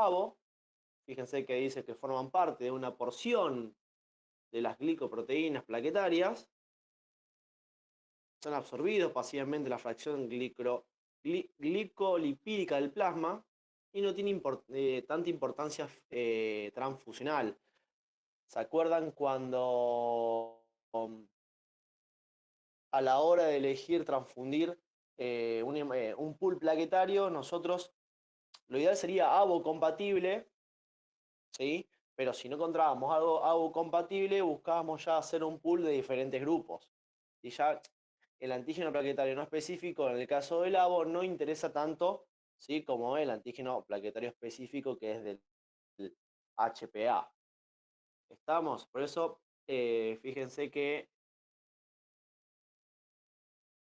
AVO, fíjense que dice que forman parte de una porción de las glicoproteínas plaquetarias, son absorbidos pasivamente en la fracción glicolipídica del plasma y no tiene tanta importancia transfusional. ¿Se acuerdan cuando a la hora de elegir transfundir un pool plaquetario, nosotros lo ideal sería AVO compatible, ¿sí? Pero si no encontrábamos algo AVO compatible, buscábamos ya hacer un pool de diferentes grupos. Y ya el antígeno plaquetario no específico, en el caso del AVO, no interesa tanto, ¿sí? Como el antígeno plaquetario específico, que es del HPA. ¿Estamos? Por eso, fíjense que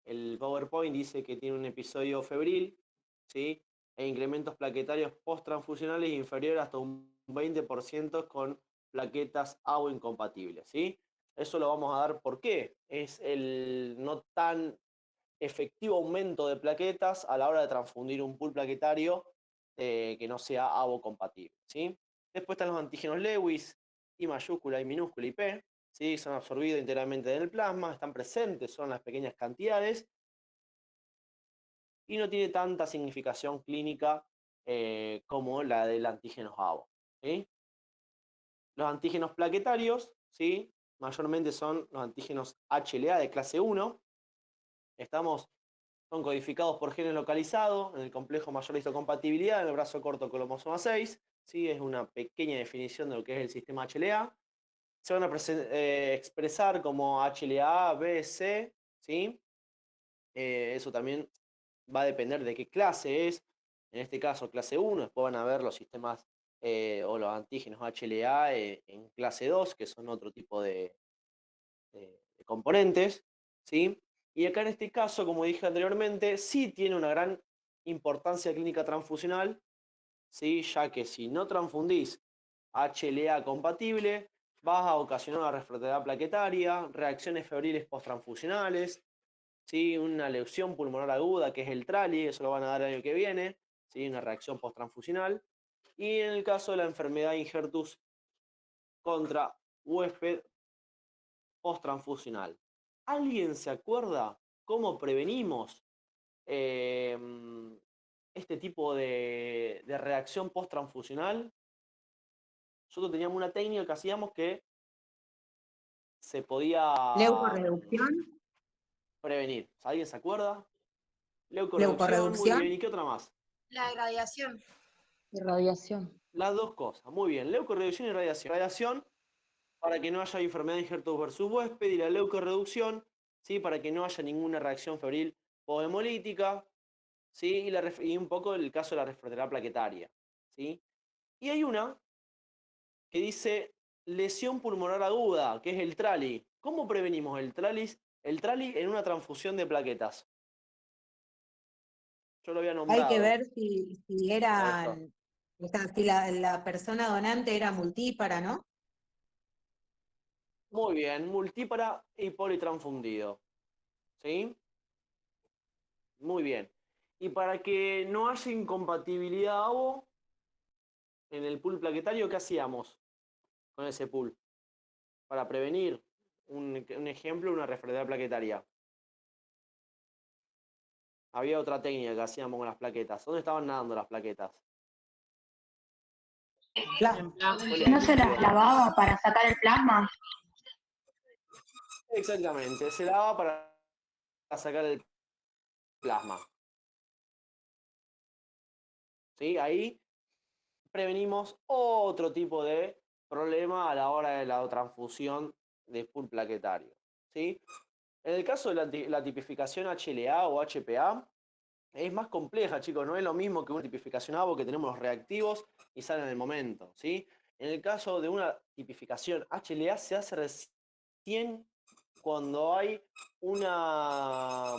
el PowerPoint dice que tiene un episodio febril, ¿sí? E incrementos plaquetarios post-transfusionales inferiores hasta un 20% con plaquetas AVO incompatibles, ¿sí? Eso lo vamos a dar porque es el no tan efectivo aumento de plaquetas a la hora de transfundir un pool plaquetario que no sea AVO compatible, ¿sí? Después están los antígenos Lewis, I mayúscula, I minúscula y P, ¿sí? Son absorbidos integralmente en el plasma, están presentes, son las pequeñas cantidades y no tiene tanta significación clínica como la del antígeno AVO, ¿sí? Los antígenos plaquetarios, ¿sí? Mayormente son los antígenos HLA de clase 1. Son codificados por genes localizados en el complejo mayor histocompatibilidad en el brazo corto cromosoma 6. ¿Sí? Es una pequeña definición de lo que es el sistema HLA. Se van a expresar como HLA, B, C, ¿sí? Eso también va a depender de qué clase es. En este caso, clase 1. Después van a ver los sistemas o los antígenos HLA en clase 2, que son otro tipo de componentes, ¿sí? Y acá en este caso, como dije anteriormente, sí tiene una gran importancia clínica transfusional, ¿sí? Ya que si no transfundís HLA compatible, vas a ocasionar una refractaridad plaquetaria, reacciones febriles posttransfusionales, ¿sí? Una lesión pulmonar aguda, que es el TRALI, eso lo van a dar el año que viene, ¿sí? Una reacción posttransfusional. Y en el caso de la enfermedad injertus contra huésped posttransfusional. ¿Alguien se acuerda cómo prevenimos eh, este tipo de reacción posttransfusional? Nosotros teníamos una técnica que hacíamos que se podía Leucorreducción, prevenir. ¿Alguien se acuerda? Leucorreducción, muy leucorreducción bien. ¿Y qué otra más? La irradiación. y radiación. Las dos cosas, muy bien. Leucorreducción y radiación. Radiación para que no haya enfermedad de injertos versus huésped y la leucorreducción, ¿sí? Para que no haya ninguna reacción febril poshemolítica, ¿sí? Y un poco el caso de la refractaridad plaquetaria, ¿sí? Y hay una que dice lesión pulmonar aguda, que es el TRALI. ¿Cómo prevenimos el TRALI en una transfusión de plaquetas? Yo lo había Hay que nombrado. ver si Eso. eran, o sea, si la persona donante era multípara, ¿no? Muy bien, multípara y politransfundido, ¿sí? Muy bien. Y para que no haya incompatibilidad AVO en el pool plaquetario, ¿qué hacíamos con ese pool? Para prevenir un ejemplo, una refractaridad plaquetaria. Había otra técnica que hacíamos con las plaquetas. ¿Dónde estaban nadando las plaquetas? Plasma. ¿Cuál es el ¿No se las líquido? lavaba para sacar el plasma? Exactamente, se lava para sacar el plasma. ¿Sí? Ahí prevenimos otro tipo de problema a la hora de la transfusión de pool plaquetario, ¿sí? En el caso de la tipificación HLA o HPA, es más compleja, chicos, no es lo mismo que una tipificación AVO que tenemos los reactivos y salen en el momento, ¿sí? En el caso de una tipificación HLA se hace recién cuando hay una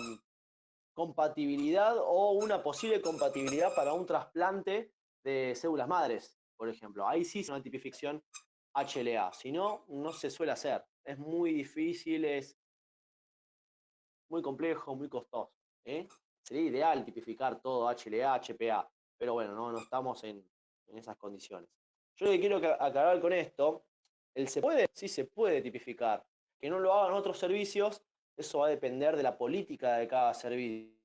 compatibilidad o una posible compatibilidad para un trasplante de células madres, por ejemplo. Ahí sí es una tipificación HLA, si no, no se suele hacer. Es muy difícil, es muy complejo, muy costoso, ¿eh? Sería ideal tipificar todo HLA, HPA, pero bueno, no estamos en esas condiciones. Yo lo que quiero aclarar con esto, ¿el se puede? Sí se puede tipificar. Que no lo hagan otros servicios, eso va a depender de la política de cada servicio.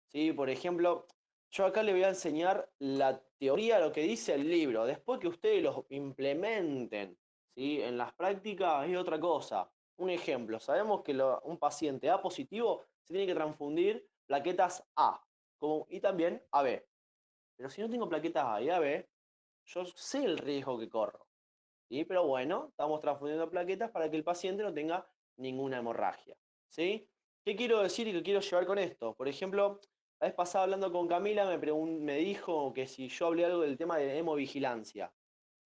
¿Sí? Por ejemplo, yo acá le voy a enseñar la teoría, lo que dice el libro. Después que ustedes lo implementen, ¿sí? En las prácticas es otra cosa. Un ejemplo, sabemos que un paciente A positivo se tiene que transfundir plaquetas A y también AB. Pero si no tengo plaquetas A y AB, yo sé el riesgo que corro. ¿Sí? Pero bueno, estamos transfundiendo plaquetas para que el paciente no tenga ninguna hemorragia. ¿Sí? ¿Qué quiero decir y qué quiero llevar con esto? Por ejemplo, la vez pasada hablando con Camila me dijo que si yo hablé algo del tema de hemovigilancia.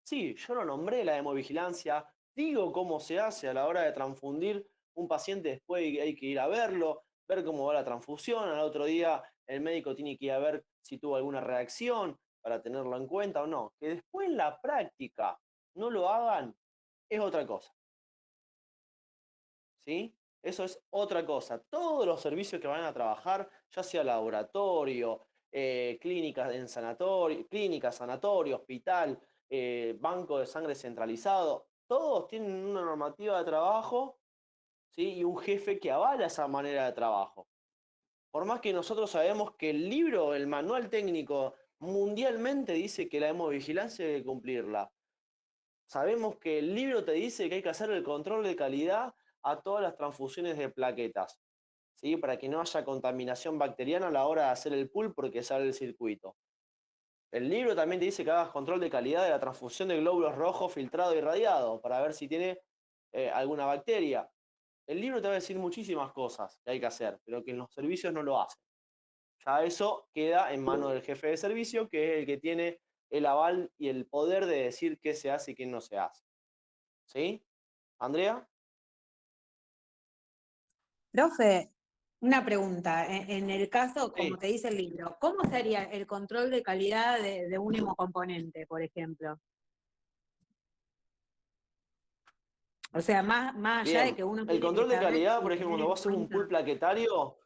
Sí, yo lo nombré la hemovigilancia, digo cómo se hace a la hora de transfundir un paciente, después hay que ir a verlo, ver cómo va la transfusión, al otro día el médico tiene que ir a ver si tuvo alguna reacción para tenerlo en cuenta o no. Que después en la práctica no lo hagan es otra cosa. ¿Sí? Eso es otra cosa. Todos los servicios que van a trabajar, ya sea laboratorio, clínicas en sanatorio, clínica, sanatorio, hospital, banco de sangre centralizado, todos tienen una normativa de trabajo, ¿sí? Y un jefe que avala esa manera de trabajo. Por más que nosotros sabemos que el libro, el manual técnico, mundialmente dice que la hemovigilancia hay que cumplirla. Sabemos que el libro te dice que hay que hacer el control de calidad a todas las transfusiones de plaquetas, ¿sí? Para que no haya contaminación bacteriana a la hora de hacer el pool porque sale el circuito. El libro también te dice que hagas control de calidad de la transfusión de glóbulos rojos filtrado y radiado para ver si tiene alguna bacteria. El libro te va a decir muchísimas cosas que hay que hacer, pero que en los servicios no lo hacen. Ya eso queda en manos del jefe de servicio, que es el que tiene el aval y el poder de decir qué se hace y qué no se hace. ¿Sí? ¿Andrea? Profe, una pregunta. En el caso, como Sí, te dice el libro, ¿cómo sería el control de calidad de un hemocomponente, por ejemplo? O sea, más allá de bien. que uno El tiene que control de saber calidad, y por ejemplo, tener cuando en vos haces un pool cuenta, plaquetario,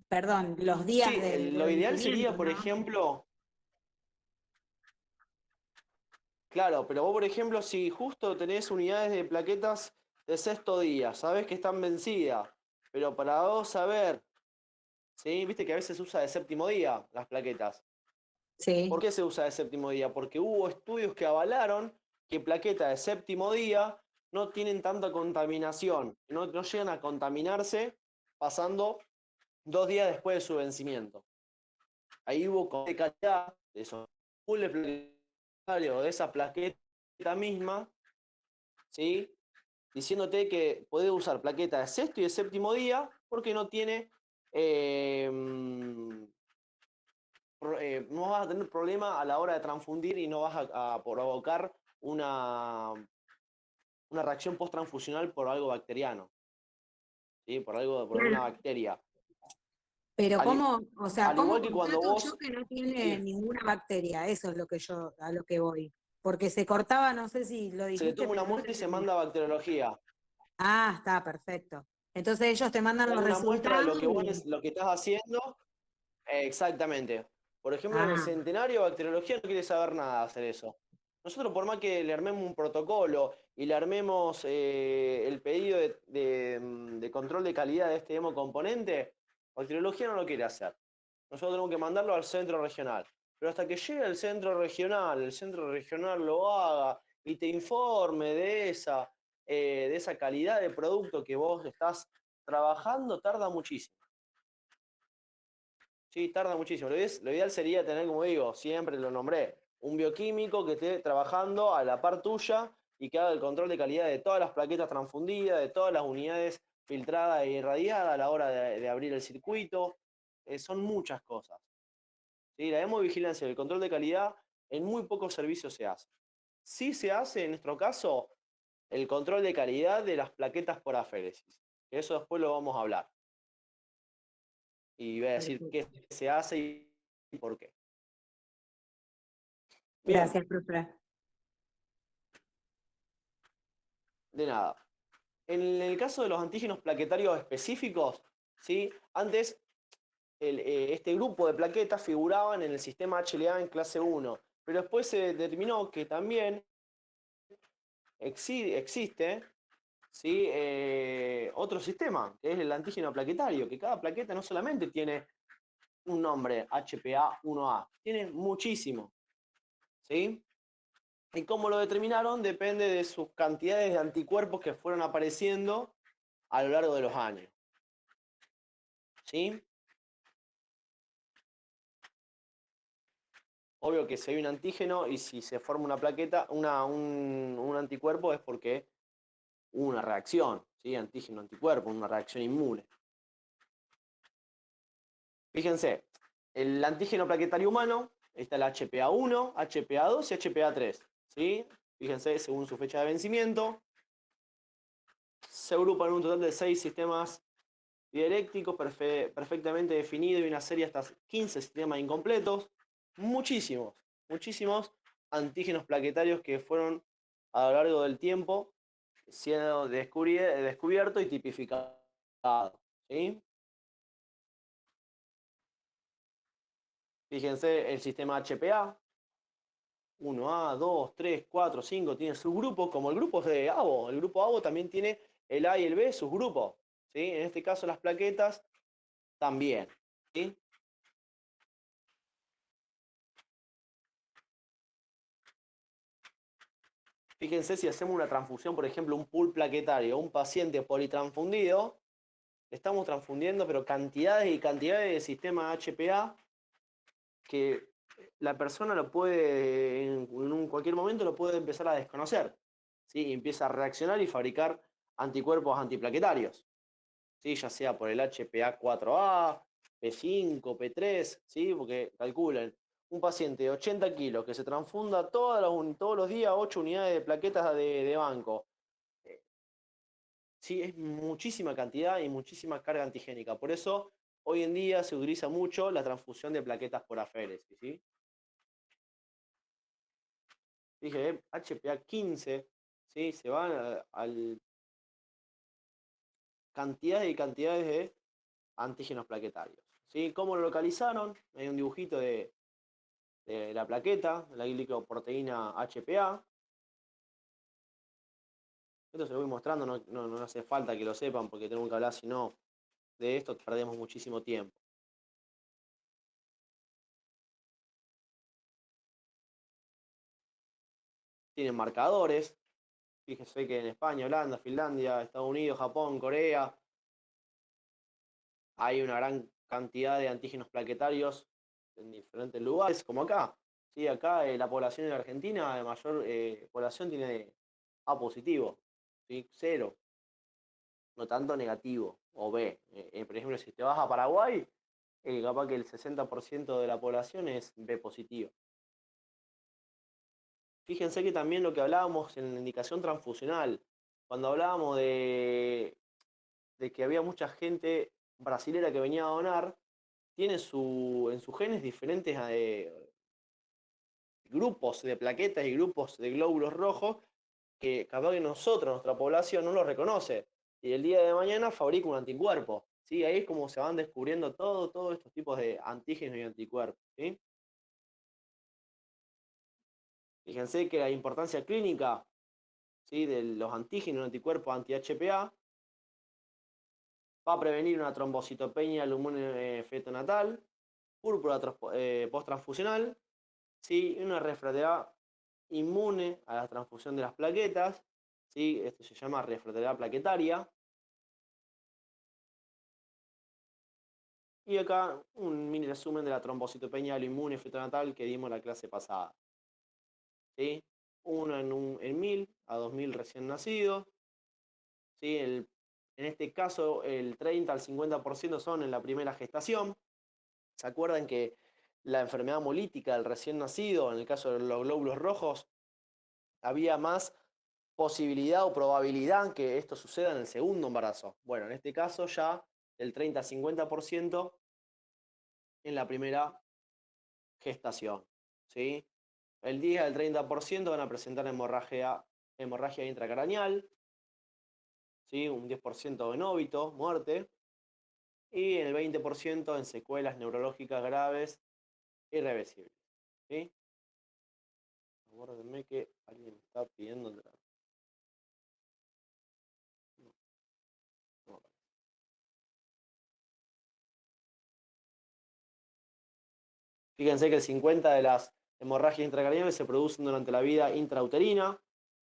perdón, los días sí, de lo ideal vencimiento, sería, por ¿no? ejemplo, claro, pero vos, por ejemplo, si justo tenés unidades de plaquetas de sexto día, sabés que están vencidas, pero para vos saber, ¿sí? Viste que a veces se usa de séptimo día las plaquetas. ¿Por Sí, qué se usa de séptimo día? Porque hubo estudios que avalaron que plaquetas de séptimo día no tienen tanta contaminación, no llegan a contaminarse pasando 2 días después de su vencimiento. Ahí hubo control de calidad de esos pools plaquetarios, de esa plaqueta misma, ¿sí? Diciéndote que podés usar plaqueta de sexto y de séptimo día porque no tiene eh, no vas a tener problema a la hora de transfundir y no vas a provocar una reacción post-transfusional por algo bacteriano, ¿sí? Por alguna claro. bacteria. Pero Al, i- ¿cómo, o sea, al cómo igual que cuando constato yo vos, que no tiene sí, ninguna bacteria? Eso es lo que yo, a lo que voy. Porque se cortaba, no sé si lo se le dijiste, toma una pero no te muestra y se entendí. manda a bacteriología. Ah, está, perfecto. Entonces ellos te Se mandan los manda una muestra de resultados lo que y... lo que estás haciendo. Exactamente. Por ejemplo, en el Ah, centenario, bacteriología no quiere saber nada de hacer eso. Nosotros, por más que le armemos un protocolo y le armemos el pedido de control de calidad de este hemocomponente, bacteriología no lo quiere hacer. Nosotros tenemos que mandarlo al centro regional. Pero hasta que llegue al centro regional, el centro regional lo haga y te informe de esa calidad de producto que vos estás trabajando, tarda muchísimo. Sí, tarda muchísimo. Lo ideal sería tener, como digo, siempre lo nombré, un bioquímico que esté trabajando a la par tuya y que haga el control de calidad de todas las plaquetas transfundidas, de todas las unidades filtradas e irradiadas a la hora de abrir el circuito. Son muchas cosas. ¿Sí? La hemovigilancia y el control de calidad en muy pocos servicios se hace. Sí se hace, en nuestro caso, el control de calidad de las plaquetas por aféresis. Eso después lo vamos a hablar. Y voy a decir qué perfecto. se hace y por qué. Bien, Gracias, profe. de nada. En el caso de los antígenos plaquetarios específicos, ¿sí? Antes este grupo de plaquetas figuraban en el sistema HLA en clase 1, pero después se determinó que también existe, ¿sí? Otro sistema, que es el antígeno plaquetario, que cada plaqueta no solamente tiene un nombre, HPA1A, tiene muchísimo, ¿sí? Y cómo lo determinaron depende de sus cantidades de anticuerpos que fueron apareciendo a lo largo de los años, ¿sí? Obvio que si hay un antígeno y si se forma una plaqueta, un anticuerpo es porque hubo una reacción, ¿sí? Antígeno-anticuerpo, una reacción inmune. Fíjense, el antígeno plaquetario humano está el HPA1, HPA2 y HPA3, ¿sí? Fíjense, según su fecha de vencimiento, se agrupan un total de 6 sistemas dialécticos perfectamente definidos y una serie hasta 15 sistemas incompletos. Muchísimos antígenos plaquetarios que fueron a lo largo del tiempo siendo descubiertos y tipificados, ¿sí? Fíjense, el sistema HPA, 1A, 2, 3, 4, 5, tiene subgrupos, como el grupo de ABO. El grupo ABO también tiene el A y el B, sus grupos, ¿sí? En este caso las plaquetas también, ¿sí? Fíjense si hacemos una transfusión, por ejemplo, un pool plaquetario, un paciente politransfundido, estamos transfundiendo, pero cantidades y cantidades de sistema HPA que la persona lo puede, en cualquier momento lo puede empezar a desconocer, ¿sí? Y empieza a reaccionar y fabricar anticuerpos antiplaquetarios, ¿sí? Ya sea por el HPA4A, P5, P3, ¿sí? Porque calculen, un paciente de 80 kilos que se transfunda todos los días 8 unidades de plaquetas de banco. Sí, es muchísima cantidad y muchísima carga antigénica. Por eso, hoy en día se utiliza mucho la transfusión de plaquetas por aféresis, ¿sí? Dije, HPA15, ¿sí? Se van al cantidades y cantidades de antígenos plaquetarios, ¿sí? ¿Cómo lo localizaron? Hay un dibujito de la plaqueta, la glicoproteína HPA. Esto se lo voy mostrando, no hace falta que lo sepan porque tengo que hablar, si no, de esto perdemos muchísimo tiempo. Tienen marcadores. Fíjese que en España, Holanda, Finlandia, Estados Unidos, Japón, Corea, hay una gran cantidad de antígenos plaquetarios en diferentes lugares, como acá. Sí, acá la población en Argentina, la mayor población tiene A positivo, ¿sí? Cero, no tanto negativo o B. Por ejemplo, si te vas a Paraguay, capaz que el 60% de la población es B positivo. Fíjense que también lo que hablábamos en la indicación transfusional, cuando hablábamos de que había mucha gente brasilera que venía a donar, tiene en sus genes diferentes grupos de plaquetas y grupos de glóbulos rojos que capaz que nosotros, nuestra población, no los reconoce. Y el día de mañana fabrica un anticuerpo, ¿sí? Ahí es como se van descubriendo todos estos tipos de antígenos y anticuerpos, ¿sí? Fíjense que la importancia clínica, ¿sí? De los antígenos y anticuerpos anti-HPA va a prevenir una trombocitopenia lumone feto-natal, púrpura post-transfusional, ¿sí? Una refractaridad inmune a la transfusión de las plaquetas, ¿sí? Esto se llama refractaridad plaquetaria. Y acá un mini resumen de la trombocitopenia inmune feto-natal que dimos en la clase pasada, ¿sí? Uno en 1000 a 2000 recién nacidos, ¿sí? En este caso el 30 al 50% son en la primera gestación. ¿Se acuerdan que la enfermedad hemolítica del recién nacido, en el caso de los glóbulos rojos, había más posibilidad o probabilidad que esto suceda en el segundo embarazo? Bueno, en este caso ya del 30 al 50% en la primera gestación, ¿sí? El 10 al 30% van a presentar hemorragia intracraneal, ¿sí? Un 10% en óbito, muerte. y el 20% en secuelas neurológicas graves irreversibles. ¿Sí? Acuérdenme que alguien me está pidiendo entrar. No, no. Fíjense que el 50% de las hemorragias intracraneales se producen durante la vida intrauterina,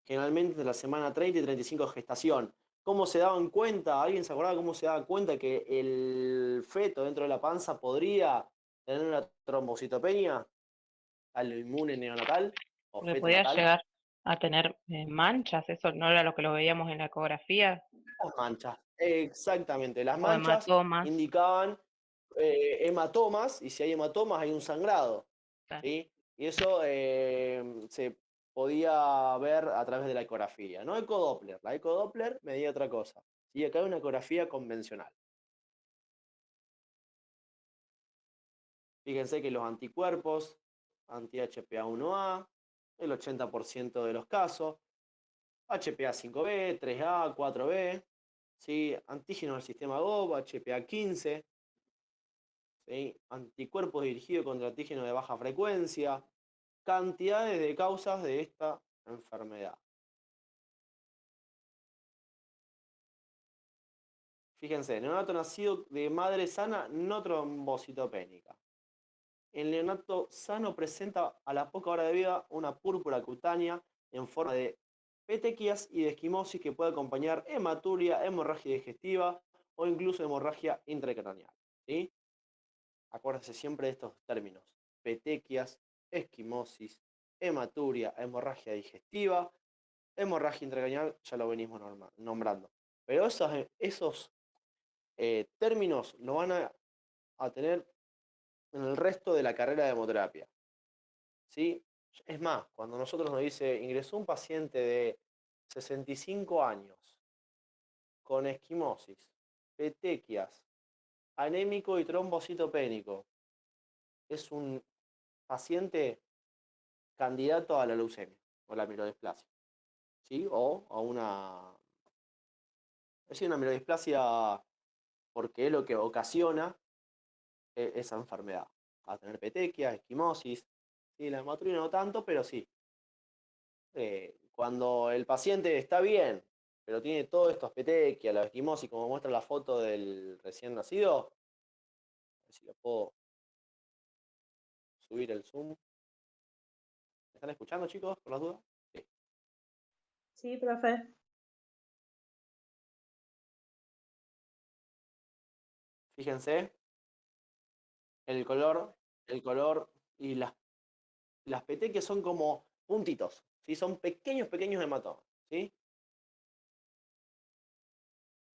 generalmente entre la semana 30 y 35 de gestación. ¿Cómo se daban cuenta? ¿Alguien se acordaba cómo se daba cuenta que el feto dentro de la panza podría tener una trombocitopenia al inmune neonatal o Porque feto podía natal? llegar a tener manchas, eso no era lo que lo veíamos en la ecografía, Las manchas, exactamente. Las o manchas hematomas. indicaban hematomas, y si hay hematomas hay un sangrado, Claro. ¿sí? Y eso se podía ver a través de la ecografía, no ecodoppler. La ecodoppler medía otra cosa. ¿Sí? Acá hay una ecografía convencional. Fíjense que los anticuerpos, anti-HPA1A, el 80% de los casos, HPA5B, 3A, 4B, ¿sí? Antígenos del sistema GOV, HPA15, ¿sí? Anticuerpos dirigidos contra antígenos de baja frecuencia, cantidades de causas de esta enfermedad. Fíjense, neonato nacido de madre sana no trombocitopénica. El neonato sano presenta a la poca hora de vida una púrpura cutánea en forma de petequias y de esquimosis que puede acompañar hematuria, hemorragia digestiva o incluso hemorragia intracraneal. ¿Sí? Acuérdense siempre de estos términos: petequias, esquimosis, hematuria, hemorragia digestiva, hemorragia intracraneal, ya lo venimos nombrando. Pero esos términos lo van a tener en el resto de la carrera de hemoterapia. ¿Sí? Es más, cuando nosotros nos dice, ingresó un paciente de 65 años con esquimosis, petequias, anémico y trombocitopénico, es un paciente candidato a la leucemia o la amiloidisplasia, ¿sí? O a una amiloidisplasia, porque es lo que ocasiona esa enfermedad. A tener petequias, esquimosis, ¿sí? La hematuria no tanto, pero sí. Cuando el paciente está bien, pero tiene todos estos petequias, la esquimosis, como muestra la foto del recién nacido, a ver si lo puedo subir el zoom. ¿Me están escuchando, chicos, por las dudas? Sí. Sí, profe. Fíjense el color y las petequias son como puntitos, ¿sí? Son pequeños, pequeños hematomas, ¿sí?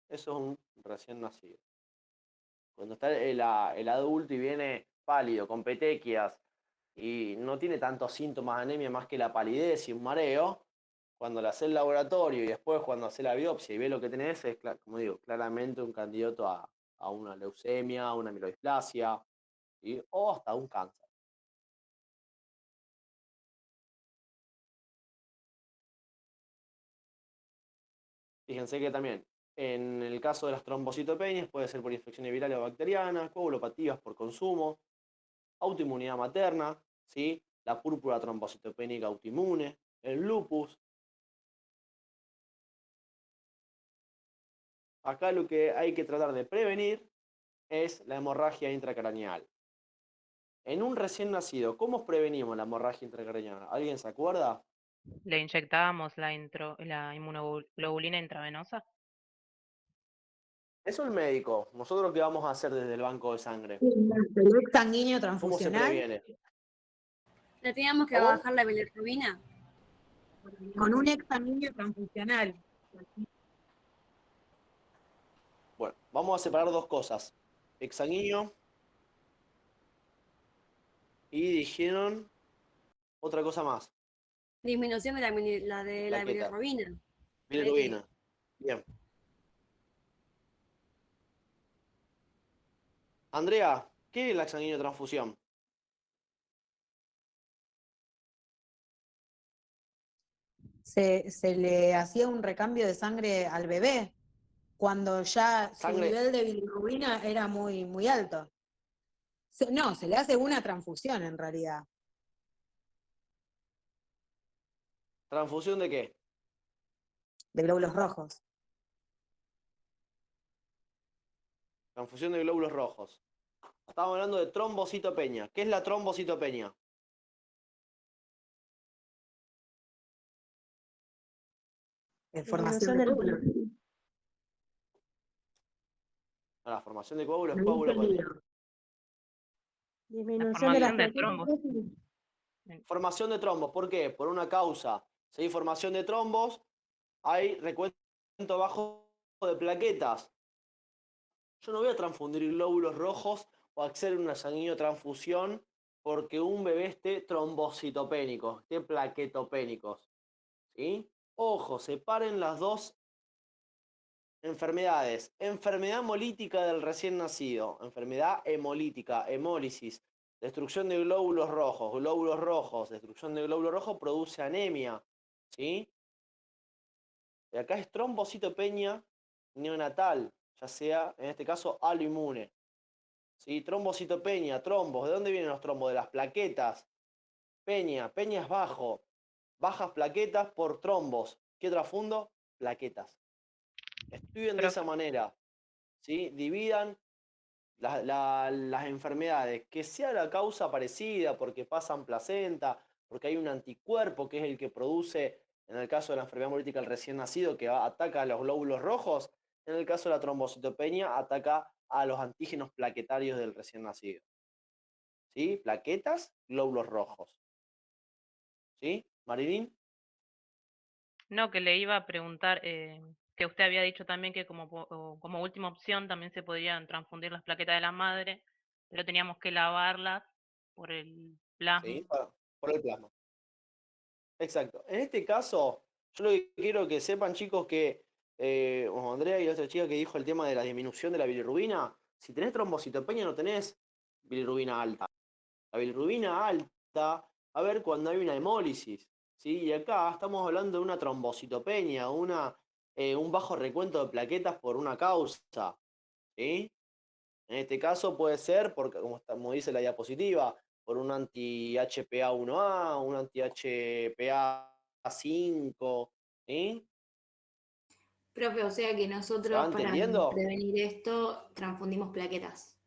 Eso es un recién nacido. Cuando está el adulto y viene pálido, con petequias, y no tiene tantos síntomas de anemia más que la palidez y un mareo, cuando le hace el laboratorio y después cuando hace la biopsia y ve lo que tenés, es, como digo, claramente un candidato a una leucemia, a una amiloidisplasia, ¿sí? O hasta un cáncer. Fíjense que también, en el caso de las trombocitopenias, puede ser por infecciones virales o bacterianas, coagulopatías por consumo, autoinmunidad materna, ¿sí? La púrpura trombocitopénica autoinmune, el lupus. Acá lo que hay que tratar de prevenir es la hemorragia intracraneal. En un recién nacido, ¿cómo prevenimos la hemorragia intracraneal? ¿Alguien se acuerda? Le inyectábamos la inmunoglobulina intravenosa. Eso el médico. ¿Nosotros qué vamos a hacer desde el banco de sangre? El ex sanguíneo ¿Cómo se transfusional previene? ¿Le teníamos que ¿Cómo? bajar la bilirrubina? con un ex sanguíneo transfusional. Bueno, vamos a separar dos cosas. Exsanguíneo y dijeron otra cosa más. Disminución de la Plaqueta. bilirrubina. Bilirrubina. Bien. Andrea, ¿qué es la exsanguíneo transfusión? Se le hacía un recambio de sangre al bebé. cuando ya su Sangre, nivel de bilirrubina era muy, muy alto. No, se le hace una transfusión en realidad. ¿transfusión de qué? De glóbulos rojos. Transfusión de glóbulos rojos. Estamos hablando de trombocitopenia. ¿Qué es la trombocitopenia? Formación Disminución de del glóbulos. La formación de coágulos, No había coagulopatía. entendido. disminución de las formación de plaquetas. trombos. Formación de trombos, ¿por qué? Por una causa. Si hay formación de trombos, hay recuento bajo de plaquetas. Yo no voy a transfundir glóbulos rojos o hacer una sanguíneo transfusión porque un bebé esté trombocitopénico, esté plaquetopénicos. ¿Sí? Ojo, separen las dos enfermedades. Enfermedad hemolítica del recién nacido. Enfermedad hemolítica, hemólisis. Destrucción de glóbulos rojos. Glóbulos rojos. Destrucción de glóbulos rojos produce anemia. ¿Sí? Y acá es trombocitopenia neonatal. Ya sea, en este caso, aloinmune. ¿Sí? Trombocitopenia, trombos. ¿De dónde vienen los trombos? De las plaquetas. Peña. Peña es bajo. Bajas plaquetas por trombos. ¿Qué trafundo? Plaquetas. Estudien de esa Profe, manera. ¿Sí? Dividan las enfermedades. Que sea la causa parecida, porque pasan placenta, porque hay un anticuerpo que es el que produce, en el caso de la enfermedad hemolítica el recién nacido, que ataca a los glóbulos rojos. En el caso de la trombocitopenia, ataca a los antígenos plaquetarios del recién nacido. ¿Sí? Plaquetas, glóbulos rojos. ¿Sí? Marilyn. no, que le iba a preguntar, que usted había dicho también que como última opción también se podían transfundir las plaquetas de la madre, pero teníamos que lavarlas por el plasma. ¿Sí? Por el plasma. Exacto. En este caso, yo lo que quiero que sepan, chicos, que como Andrea y la otra chica que dijo el tema de la disminución de la bilirrubina, si tenés trombocitopenia no tenés bilirrubina alta. La bilirrubina alta, a ver, cuando hay una hemólisis, ¿sí? Y acá estamos hablando de una trombocitopenia, un bajo recuento de plaquetas por una causa, ¿sí? En este caso puede ser, porque, como dice la diapositiva, por un anti-HPA1A, un anti-HPA5, ¿sí? Profe, o sea que ¿Se va nosotros para entendiendo? prevenir esto transfundimos plaquetas.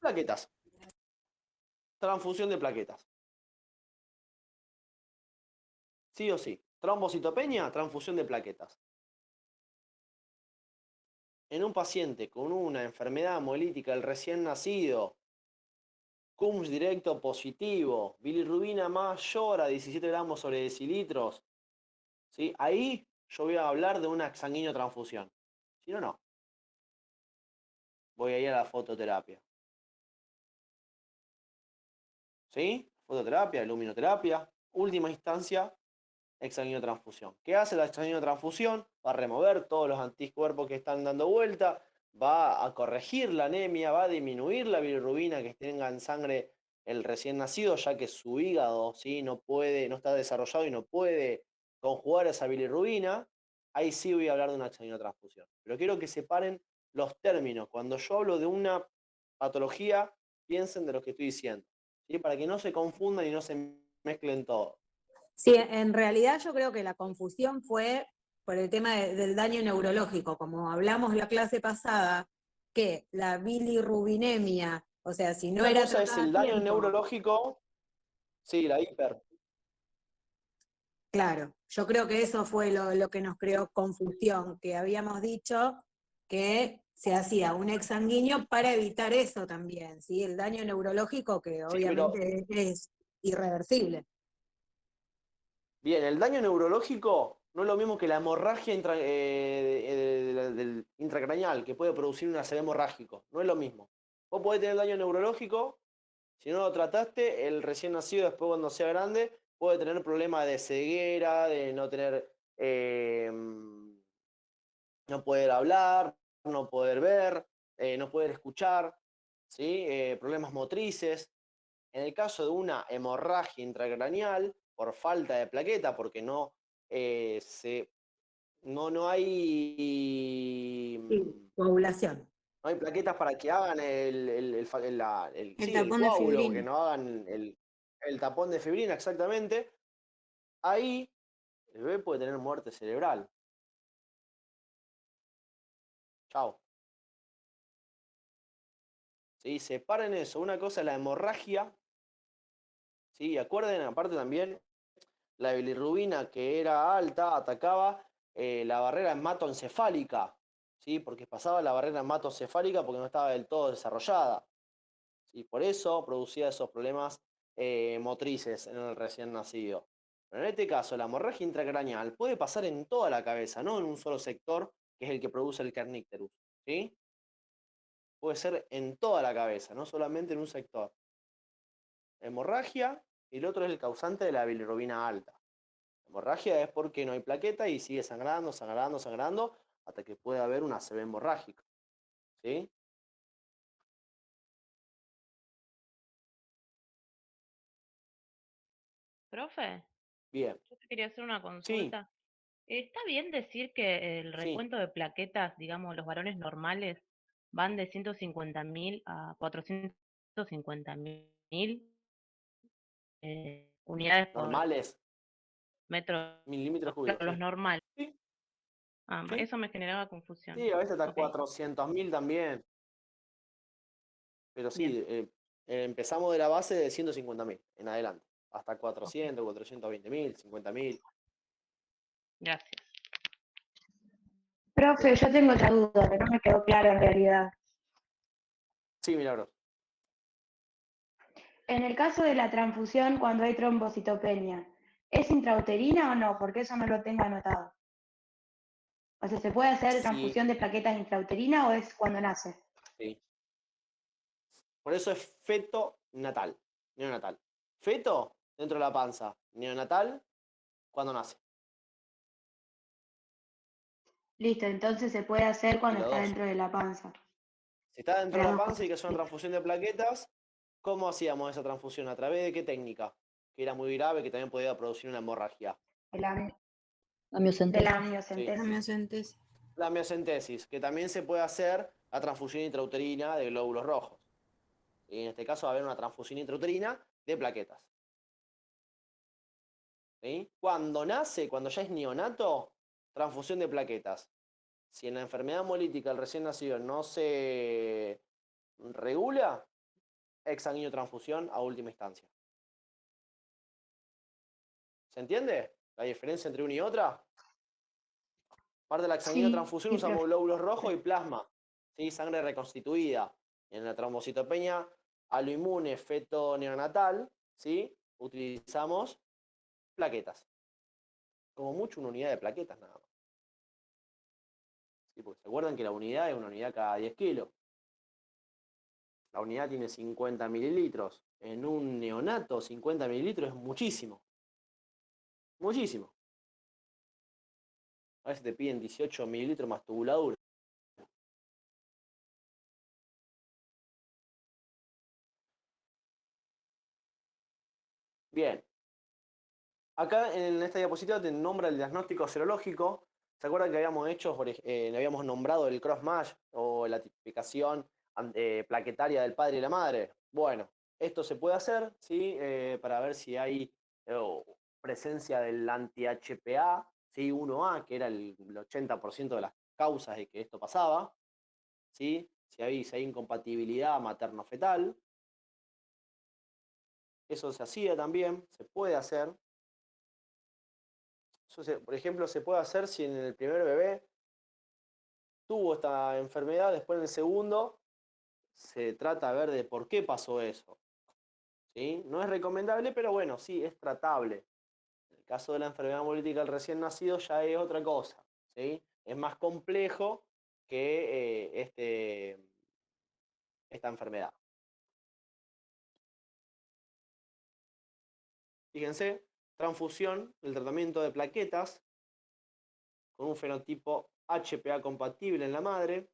Plaquetas. Transfusión de plaquetas. Sí o sí. Trombocitopenia, transfusión de plaquetas. En un paciente con una enfermedad hemolítica del recién nacido, CUMS directo positivo, bilirrubina mayor a 17 gramos sobre decilitros, ¿sí? Ahí yo voy a hablar de una sanguíneo-transfusión. Si no, no. Voy a ir a la fototerapia. ¿Sí? Fototerapia, luminoterapia. Última instancia, exsanguinotransfusión. ¿Qué hace la exsanguinotransfusión? Va a remover todos los anticuerpos que están dando vuelta, va a corregir la anemia, va a disminuir la bilirrubina que tenga en sangre el recién nacido, ya que su hígado, ¿sí? No puede, no está desarrollado y no puede conjugar esa bilirrubina. Ahí sí voy a hablar de una exsanguinotransfusión. Pero quiero que separen los términos. Cuando yo hablo de una patología, piensen de lo que estoy diciendo, ¿sí? Para que no se confundan y no se mezclen todo. Sí, en realidad yo creo que la confusión fue por el tema del daño neurológico, como hablamos la clase pasada, que la bilirrubinemia, o sea, si no Una era cosa es tratada a el daño tiempo, neurológico, sí, la hiper. claro, yo creo que eso fue lo que nos creó confusión, que habíamos dicho que se hacía un exsanguíneo para evitar eso también, ¿sí? El daño neurológico que Sí, pero obviamente es irreversible. bien, el daño neurológico no es lo mismo que la hemorragia del intracraneal, que puede producir un ACV hemorrágico. No es lo mismo. Vos podés tener daño neurológico, si no lo trataste, el recién nacido después cuando sea grande puede tener problemas de ceguera, de no tener, no poder hablar, no poder ver, no poder escuchar, ¿sí? Problemas motrices. En el caso de una hemorragia intracraneal, por falta de plaqueta, porque no se no hay. Sí, coagulación. No hay plaquetas para que hagan sí, el tapón de coágulo, que fibrina. no hagan el tapón de fibrina exactamente. Ahí el bebé puede tener muerte cerebral. Chao. ¿Sí? Separen eso. Una cosa es la hemorragia. ¿Sí? Acuerden, aparte también, la bilirrubina que era alta atacaba la barrera hematoencefálica. ¿Sí? Porque pasaba la barrera hematoencefálica porque no estaba del todo desarrollada. ¿Sí? Por eso producía esos problemas motrices en el recién nacido. Pero en este caso, la hemorragia intracraneal puede pasar en toda la cabeza, no en un solo sector, que es el que produce el kernicterus. ¿Sí? Puede ser en toda la cabeza, no solamente en un sector. Hemorragia, y el otro es el causante de la bilirrubina alta. Hemorragia es porque no hay plaqueta y sigue sangrando, sangrando, sangrando, hasta que puede haber una ACV hemorrágica. ¿Sí? Profe, Bien. yo te quería hacer una Sí, consulta. ¿Está bien decir que el sí. recuento de plaquetas, digamos, los varones normales, van de 150.000 a 450.000 unidades por Normales, metro? milímetros cúbicos, Claro, los sí. normales. Sí, Ah, sí. eso me generaba confusión. Sí, a veces hasta Ok, 400.000 también. Pero bien, sí, empezamos de la base de 150.000 en adelante. Hasta 400, 420.000, 50.000. gracias. Profe, yo tengo otra duda que no me quedó clara en realidad. Sí, milagros. En el caso de la transfusión cuando hay trombocitopenia, ¿es intrauterina o no? Porque eso no lo tengo anotado. O sea, ¿se puede hacer Sí, transfusión de plaquetas intrauterina o es cuando nace? sí. Por eso es feto natal, neonatal. Feto dentro de la panza, neonatal cuando nace. Listo, entonces se puede hacer Y cuando los está dos. dentro de la panza. Si está dentro De de las la dos panza y cosas. que es una Listo. transfusión de plaquetas, ¿cómo hacíamos esa transfusión? ¿A través de qué técnica? Que era muy grave, que también podía producir una hemorragia. De la, de la Amiocentesis. Sí. amniocentesis. Amniocentesis. La miocentesis, que también se puede hacer la transfusión intrauterina de glóbulos rojos. Y en este caso va a haber una transfusión intrauterina de plaquetas. ¿Sí? Cuando nace, cuando ya es neonato, transfusión de plaquetas. Si en la enfermedad hemolítica el recién nacido no se regula, exsanguíneo transfusión a última instancia. ¿Se entiende la diferencia entre una y otra? Parte de la exsanguíneo Sí, transfusión sí, usamos profe. glóbulos rojos y plasma, ¿sí? Sangre reconstituida. En la trombocitopenia aloinmune feto neonatal, ¿sí? Utilizamos plaquetas. Como mucho una unidad de plaquetas nada más. ¿Sí? Porque se acuerdan que la unidad es una unidad cada 10 kilos. La unidad tiene 50 mililitros. En un neonato, 50 mililitros es muchísimo. Muchísimo. A veces te piden 18 mililitros más tubuladura. Bien. Acá en esta diapositiva te nombra el diagnóstico serológico. ¿Se acuerdan que habíamos hecho, habíamos nombrado el cross-match o la tipificación plaquetaria del padre y la madre? Bueno, esto se puede hacer, ¿sí? Para ver si hay presencia del anti-HPA, ¿sí? 1A, que era el 80% de las causas de que esto pasaba, ¿sí? Si hay incompatibilidad materno-fetal. Eso se hacía también, se puede hacer. Eso por ejemplo, se puede hacer si en el primer bebé tuvo esta enfermedad, después en el segundo se trata de ver de por qué pasó eso. ¿Sí? No es recomendable, pero bueno, sí, es tratable. En el caso de la enfermedad hemolítica del recién nacido ya es otra cosa. ¿Sí? Es más complejo que esta enfermedad. Fíjense, transfusión, el tratamiento de plaquetas con un fenotipo HPA compatible en la madre,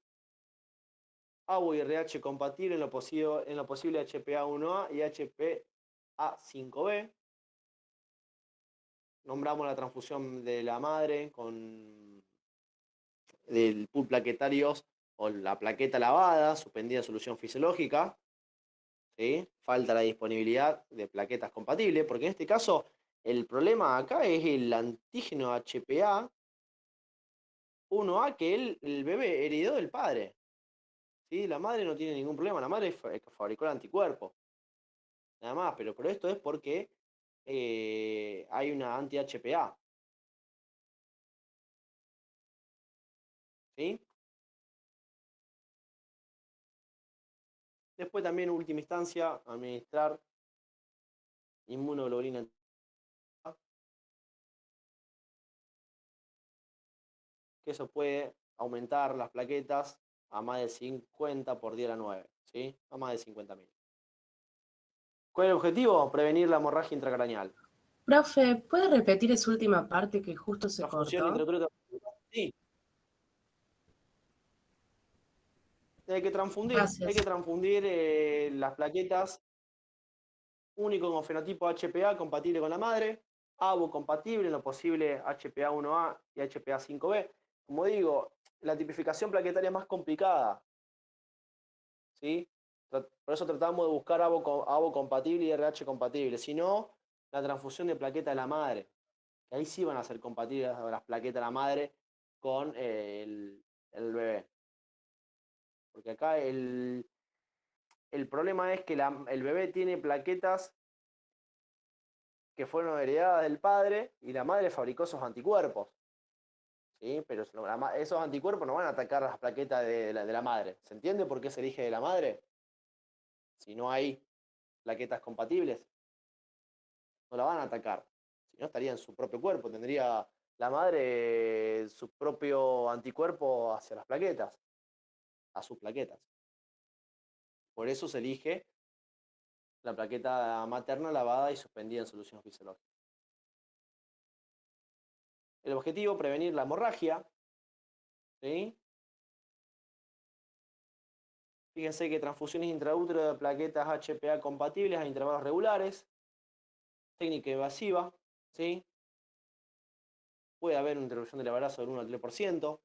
ABO y RH compatible en lo posible HPA1A y HPA5B. Nombramos la transfusión de la madre con del pool plaquetarios o la plaqueta lavada, suspendida en solución fisiológica, ¿sí? Falta la disponibilidad de plaquetas compatibles, porque en este caso el problema acá es el antígeno HPA 1A que el bebé heredó del padre. ¿Sí? La madre no tiene ningún problema, la madre fabricó el anticuerpo. Nada más, pero esto es porque hay una anti-HPA. ¿Sí? Después también, en última instancia, administrar inmunoglobulina, que eso puede aumentar las plaquetas a más de 50 por día a la 9, ¿sí? A más de 50.000. ¿Cuál es el objetivo? Prevenir la hemorragia intracraneal. Profe, ¿puede repetir esa última parte que justo se Transfusión cortó? intrautero. Sí, hay que Gracias. transfundir las plaquetas único con fenotipo HPA compatible con la madre, ABO compatible, en lo posible HPA1A y HPA5B. Como digo, la tipificación plaquetaria es más complicada, ¿sí? Por eso tratamos de buscar ABO compatible y RH compatible. Si no, la transfusión de plaqueta de la madre, que ahí sí van a ser compatibles las plaquetas de la madre con el bebé. Porque acá el problema es que el bebé tiene plaquetas que fueron heredadas del padre y la madre fabricó esos anticuerpos. ¿Sí? Pero esos anticuerpos no van a atacar las plaquetas de la madre. ¿Se entiende por qué se elige de la madre? Si no hay plaquetas compatibles, no la van a atacar. Si no, estaría en su propio cuerpo. Tendría la madre su propio anticuerpo hacia las plaquetas, a sus plaquetas. Por eso se elige la plaqueta materna lavada y suspendida en solución fisiológica. El objetivo, prevenir la hemorragia. ¿Sí? Fíjense que transfusiones intraútero de plaquetas HPA compatibles a intervalos regulares. Técnica invasiva, ¿sí? Puede haber una interrupción del embarazo del 1 al 3%.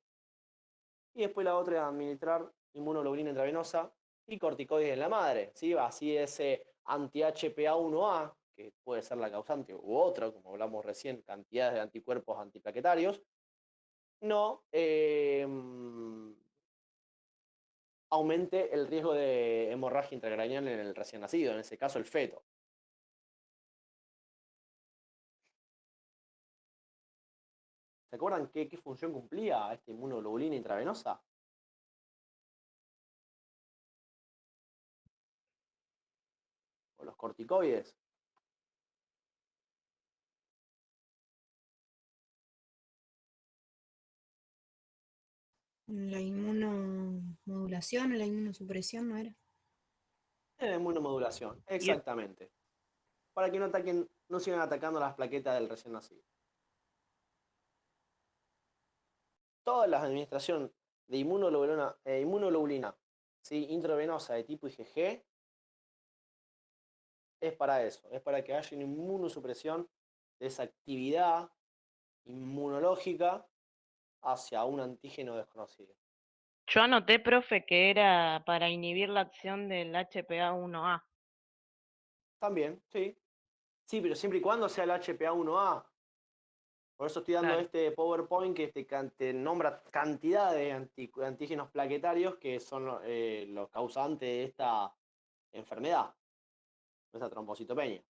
Y después la otra es administrar inmunoglobulina intravenosa y corticoides en la madre, ¿sí? Así ese anti-HPA1A, que puede ser la causante, u otra, como hablamos recién, cantidades de anticuerpos antiplaquetarios, no aumente el riesgo de hemorragia intracraneal en el recién nacido, en ese caso el feto. ¿Se acuerdan qué función cumplía esta inmunoglobulina intravenosa? O los corticoides. La inmunomodulación o la inmunosupresión, ¿no era? En la inmunomodulación, exactamente. Para que no sigan atacando las plaquetas del recién nacido. Todas las administraciones de inmunoglobulina, ¿sí? Intravenosa de tipo IgG es para eso, es para que haya una inmunosupresión de esa actividad inmunológica hacia un antígeno desconocido. Yo anoté, profe, que era para inhibir la acción del HPA1A. También, sí. Sí, pero siempre y cuando sea el HPA1A. Por eso estoy dando Claro. este PowerPoint que te nombra cantidad de antígenos plaquetarios que son los causantes de esta enfermedad, de esta trombocitopenia.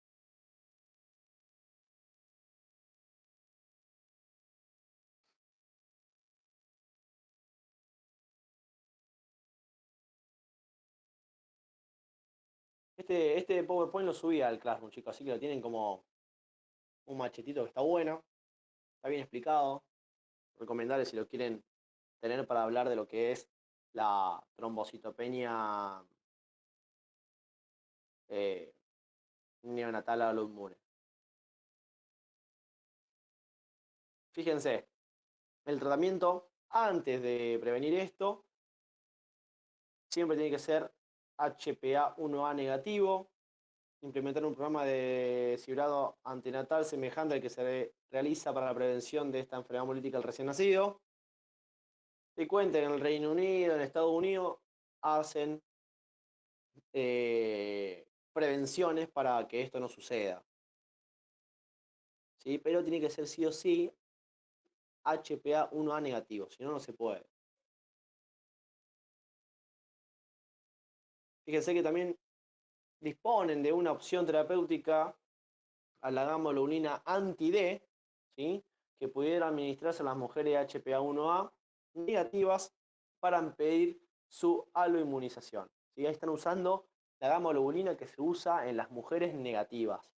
Este PowerPoint lo subí al Classroom, chicos, así que lo tienen como un machetito que está bueno, está bien explicado. Recomendable si lo quieren tener para hablar de lo que es la trombocitopenia neonatal autoinmune. Fíjense, el tratamiento antes de prevenir esto siempre tiene que ser HPA1A negativo, implementar un programa de fibrado antenatal semejante al que se realiza para la prevención de esta enfermedad hemolítica del recién nacido. Te cuento que en el Reino Unido, en Estados Unidos, hacen prevenciones para que esto no suceda. ¿Sí? Pero tiene que ser sí o sí HPA-1A negativo, si no, no se puede. Fíjense que también disponen de una opción terapéutica a la gammaglobulinina anti-D, ¿sí? Que pudiera administrarse a las mujeres HPA-1A negativas para impedir su aloinmunización. ¿Sí? Ahí están usando la gammaglobulinina que se usa en las mujeres negativas.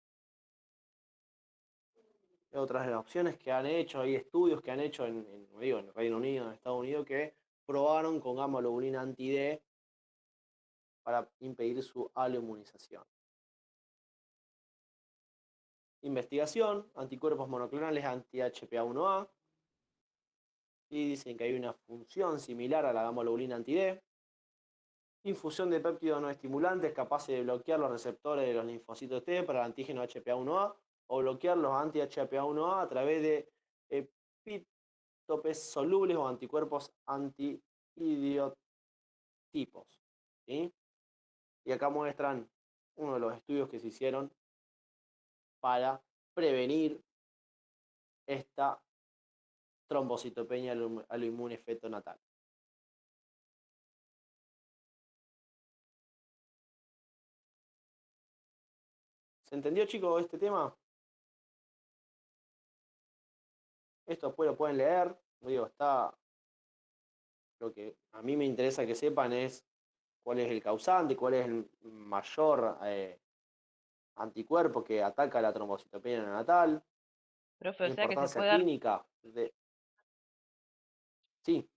Hay otras opciones que han hecho, hay estudios que han hecho en Reino Unido, en Estados Unidos, que probaron con gammaglobulinina anti-D para impedir su aloinmunización. Investigación, anticuerpos monoclonales anti-HPA-1A. Y dicen que hay una función similar a la gammaglobulinina anti-D. Infusión de péptidos no estimulantes capaces de bloquear los receptores de los linfocitos T para el antígeno HPA-1A o bloquear los anti-HPA-1A a través de epítopes solubles o anticuerpos anti-idiotipos. ¿Sí? Y acá muestran uno de los estudios que se hicieron para prevenir esta trombocitopenia aloinmune feto natal. ¿Se entendió, chicos, este tema? Esto después lo pueden leer. Digo, está. Lo que a mí me interesa que sepan es cuál es el causante, cuál es el mayor anticuerpo que ataca la trombocitopenia neonatal, Profe, la o sea que se importancia puede dar, clínica de. Sí,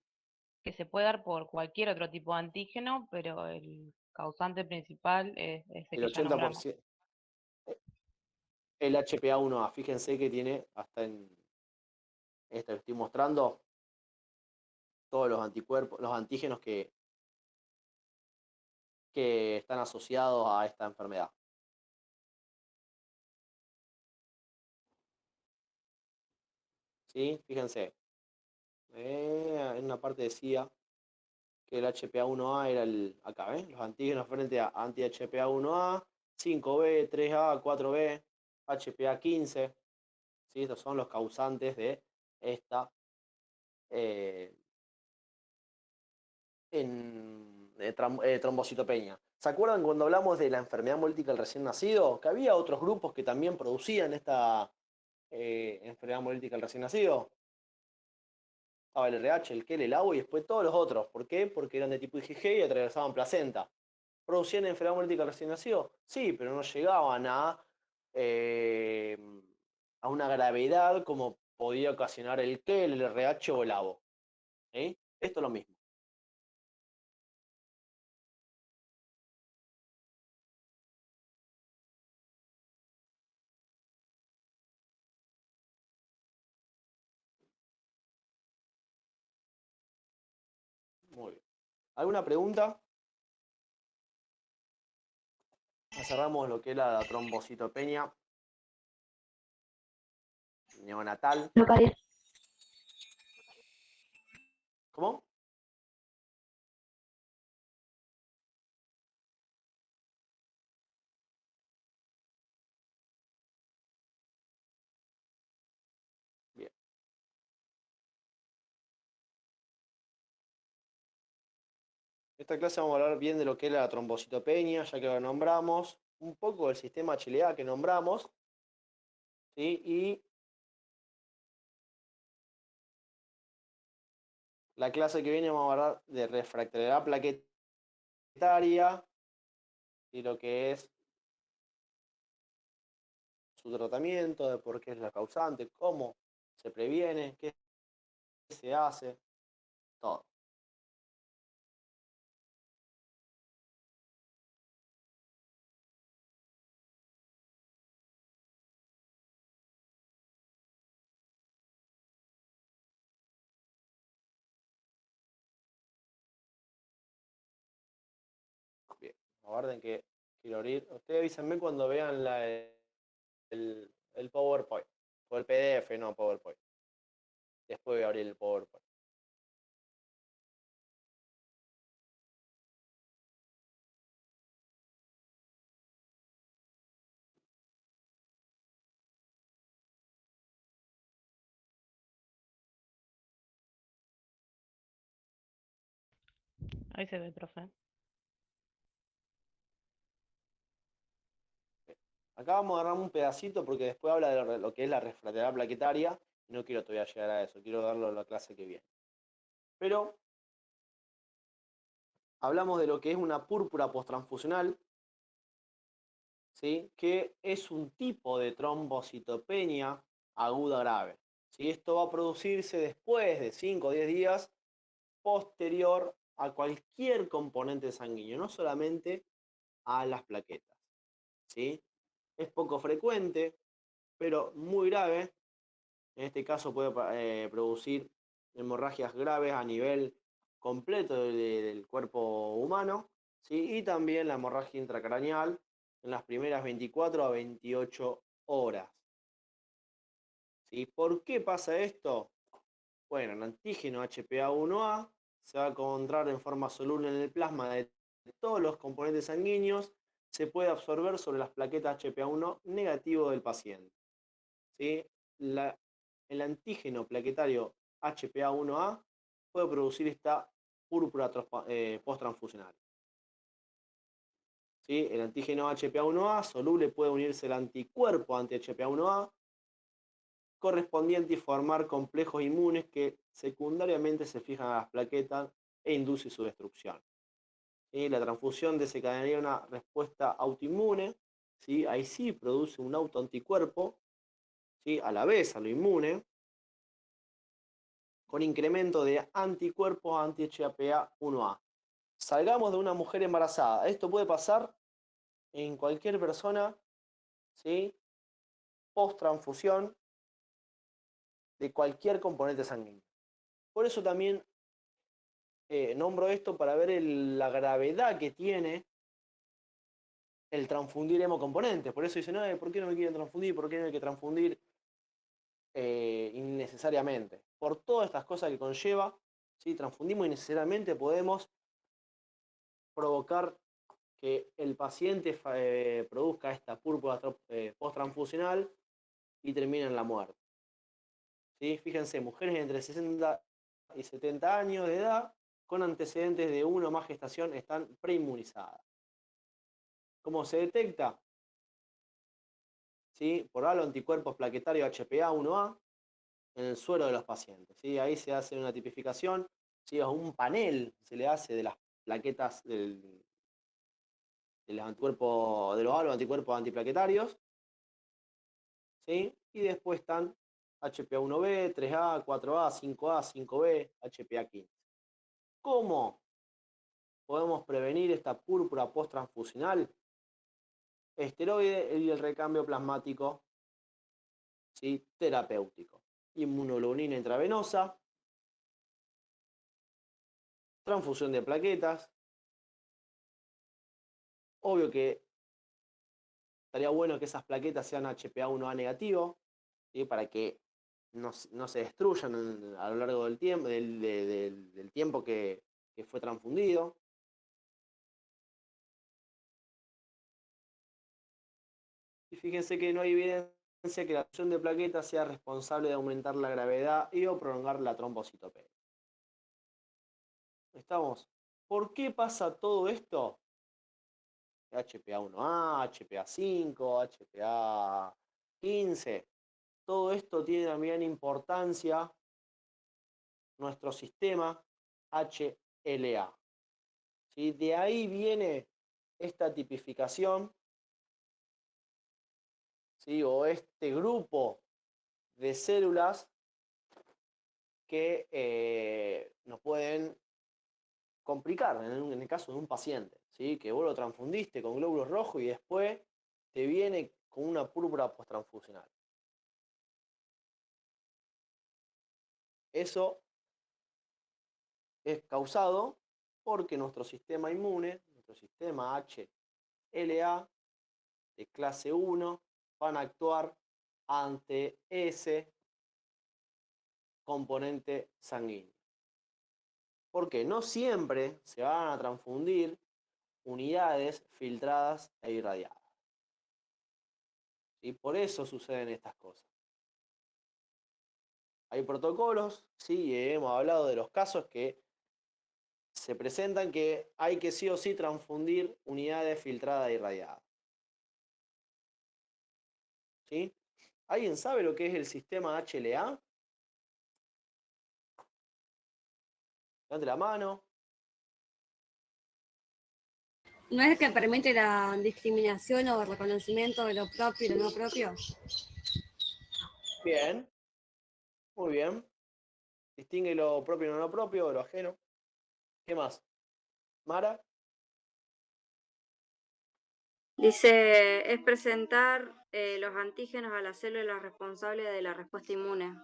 que se puede dar por cualquier otro tipo de antígeno, pero el causante principal es ese el que ya nombramos. 80%. El HPA-1A, fíjense que tiene, hasta en esto que estoy mostrando, todos los anticuerpos, los antígenos que están asociados a esta enfermedad. ¿Sí? Fíjense. En una parte decía que el HPA-1A era acá, los antígenos frente a anti-HPA-1A, 5B, 3A, 4B, HPA-15. ¿Sí? Estos son los causantes de esta trombocitopenia. ¿Se acuerdan cuando hablamos de la enfermedad hemolítica del recién nacido? Que había otros grupos que también producían esta enfermedad hemolítica del recién nacido. Estaba el RH, el KEL, el ABO y después todos los otros. ¿Por qué? Porque eran de tipo IgG y atravesaban placenta. ¿Producían enfermedad hemolítica del recién nacido? Sí, pero no llegaban a una gravedad como podía ocasionar el KEL, el RH o el ABO. ¿Sí? Esto es lo mismo. Muy bien. ¿Alguna pregunta? Cerramos lo que es la trombocitopenia neonatal. ¿Cómo? Bien. Esta clase vamos a hablar bien de lo que es la trombocitopenia, ya que lo nombramos, un poco del sistema HLA que nombramos, ¿sí? Y la clase que viene vamos a hablar de refractariedad plaquetaria y lo que es su tratamiento, de por qué es la causante, cómo se previene, qué se hace, todo. Bien, aguarden que quiero abrir. Ustedes avísenme cuando vean el PowerPoint, o el PDF, no PowerPoint. Después voy a abrir el PowerPoint. Ahí se ve, profe. Acá vamos a agarrar un pedacito porque después habla de lo que es la refractaridad plaquetaria y no quiero todavía llegar a eso, quiero darlo en la clase que viene. Pero hablamos de lo que es una púrpura posttransfusional, ¿sí? Que es un tipo de trombocitopenia aguda grave. ¿Sí? Esto va a producirse después de 5 o 10 días posterior a cualquier componente sanguíneo, no solamente a las plaquetas. ¿Sí? Es poco frecuente, pero muy grave. En este caso puede producir hemorragias graves a nivel completo del cuerpo humano, ¿sí? Y también la hemorragia intracraneal en las primeras 24 a 28 horas. ¿Sí? ¿Por qué pasa esto? Bueno, el antígeno HPA1A se va a encontrar en forma soluble en el plasma de todos los componentes sanguíneos, se puede absorber sobre las plaquetas HPA1 negativo del paciente. ¿Sí? El antígeno plaquetario HPA1A puede producir esta púrpura posttransfusional. ¿Sí? El antígeno HPA1A soluble puede unirse al anticuerpo anti-HPA1A correspondiente y formar complejos inmunes que secundariamente se fijan a las plaquetas e induce su destrucción. ¿Sí? La transfusión desencadenaría una respuesta autoinmune, ¿sí? Ahí sí produce un autoanticuerpo, ¿sí? A la vez a lo inmune, con incremento de anticuerpos anti-HPA1A. Salgamos de una mujer embarazada. Esto puede pasar en cualquier persona, ¿sí? Post-transfusión de cualquier componente sanguíneo. Por eso también nombro esto para ver la gravedad que tiene el transfundir hemocomponentes. Por eso dicen, no, ¿por qué no me quieren transfundir? ¿Por qué no hay que transfundir innecesariamente? Por todas estas cosas que conlleva, ¿sí? Transfundimos innecesariamente, podemos provocar que el paciente produzca esta púrpura posttransfusional y termine en la muerte. ¿Sí? Fíjense, mujeres entre 60 y 70 años de edad con antecedentes de una o más gestación están preinmunizadas. ¿Cómo se detecta? ¿Sí? Por anticuerpos plaquetarios HPA1A en el suero de los pacientes. ¿Sí? Ahí se hace una tipificación, ¿sí? Un panel se le hace de las plaquetas de los anticuerpos, de los anticuerpos antiplaquetarios, ¿sí? Y después están HPA1B, 3A, 4A, 5A, 5B, HPA15. ¿Cómo podemos prevenir esta púrpura posttransfusional? Esteroide y el recambio plasmático, ¿sí? Terapéutico. Inmunoglobulina intravenosa, transfusión de plaquetas. Obvio que estaría bueno que esas plaquetas sean HPA1A negativo, ¿sí? Para que no se destruyan a lo largo del tiempo, del tiempo que fue transfundido. Y fíjense que no hay evidencia que la acción de plaquetas sea responsable de aumentar la gravedad y o prolongar la trombocitopenia. ¿Estamos? ¿Por qué pasa todo esto? HPA1A, HPA5, HPA15. Todo esto tiene también importancia nuestro sistema HLA. ¿Sí? De ahí viene esta tipificación, ¿sí? O este grupo de células que nos pueden complicar en el caso de un paciente, ¿sí? Que vos lo transfundiste con glóbulos rojos y después te viene con una púrpura posttransfusional. Eso es causado porque nuestro sistema inmune, nuestro sistema HLA de clase 1, van a actuar ante ese componente sanguíneo. Porque no siempre se van a transfundir unidades filtradas e irradiadas. Y por eso suceden estas cosas. Hay protocolos, sí, hemos hablado de los casos que se presentan que hay que sí o sí transfundir unidades filtradas y irradiadas. ¿Sí? ¿Alguien sabe lo que es el sistema HLA? Levante la mano. ¿No es el que permite la discriminación o reconocimiento de lo propio y lo no propio? Bien, muy bien. Distingue lo propio y no lo propio, lo ajeno. ¿Qué más? Mara. Dice, es presentar los antígenos a las células responsables de la respuesta inmune.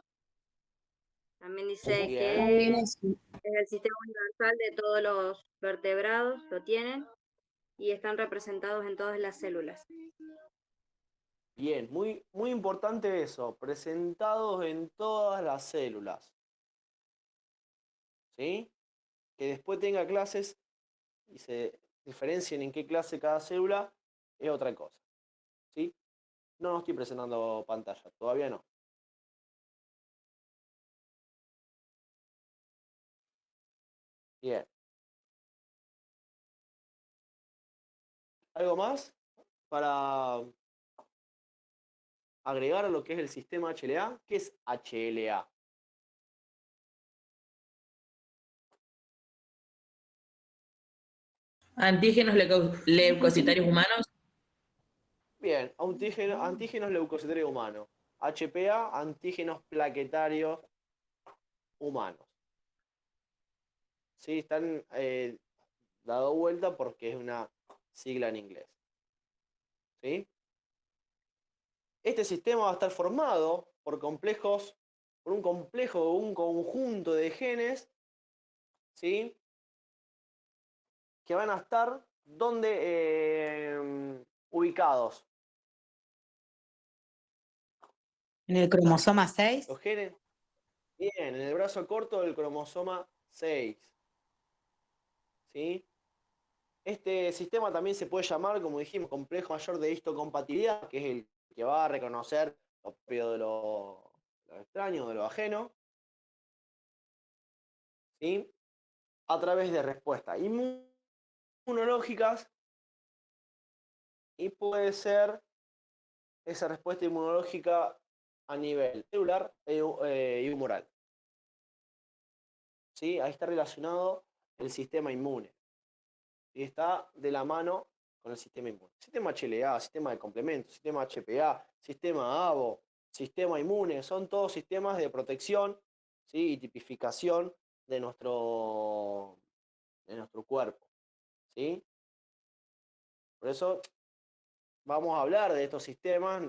También dice Bien. que es el sistema universal de todos los vertebrados, lo tienen, y están representados en todas las células. Bien, muy, muy importante eso. Presentados en todas las células. ¿Sí? Que después tenga clases y se diferencien en qué clase cada célula es otra cosa. ¿Sí? No estoy presentando pantalla, todavía no. Bien. ¿Algo más para agregar a lo que es el sistema HLA? ¿Qué es HLA? Antígenos leucocitarios humanos. Bien, antígenos leucocitarios humanos. HPA, antígenos plaquetarios humanos. Sí, están dado vuelta porque es una sigla en inglés. ¿Sí? Este sistema va a estar formado por un complejo, un conjunto de genes, ¿sí? Que van a estar ubicados. En el cromosoma 6. Los genes, bien, en el brazo corto del cromosoma 6. ¿Sí? Este sistema también se puede llamar, como dijimos, complejo mayor de histocompatibilidad, que es el que va a reconocer lo propio de lo extraño, de lo ajeno, ¿sí? A través de respuestas inmunológicas, y puede ser esa respuesta inmunológica a nivel celular y humoral. ¿Sí? Ahí está relacionado el sistema inmune. Y está de la mano con el sistema inmune. Sistema HLA, sistema de complemento, sistema HPA, sistema ABO, sistema inmune, son todos sistemas de protección, ¿sí? Y tipificación de nuestro cuerpo. ¿Sí? Por eso vamos a hablar de estos sistemas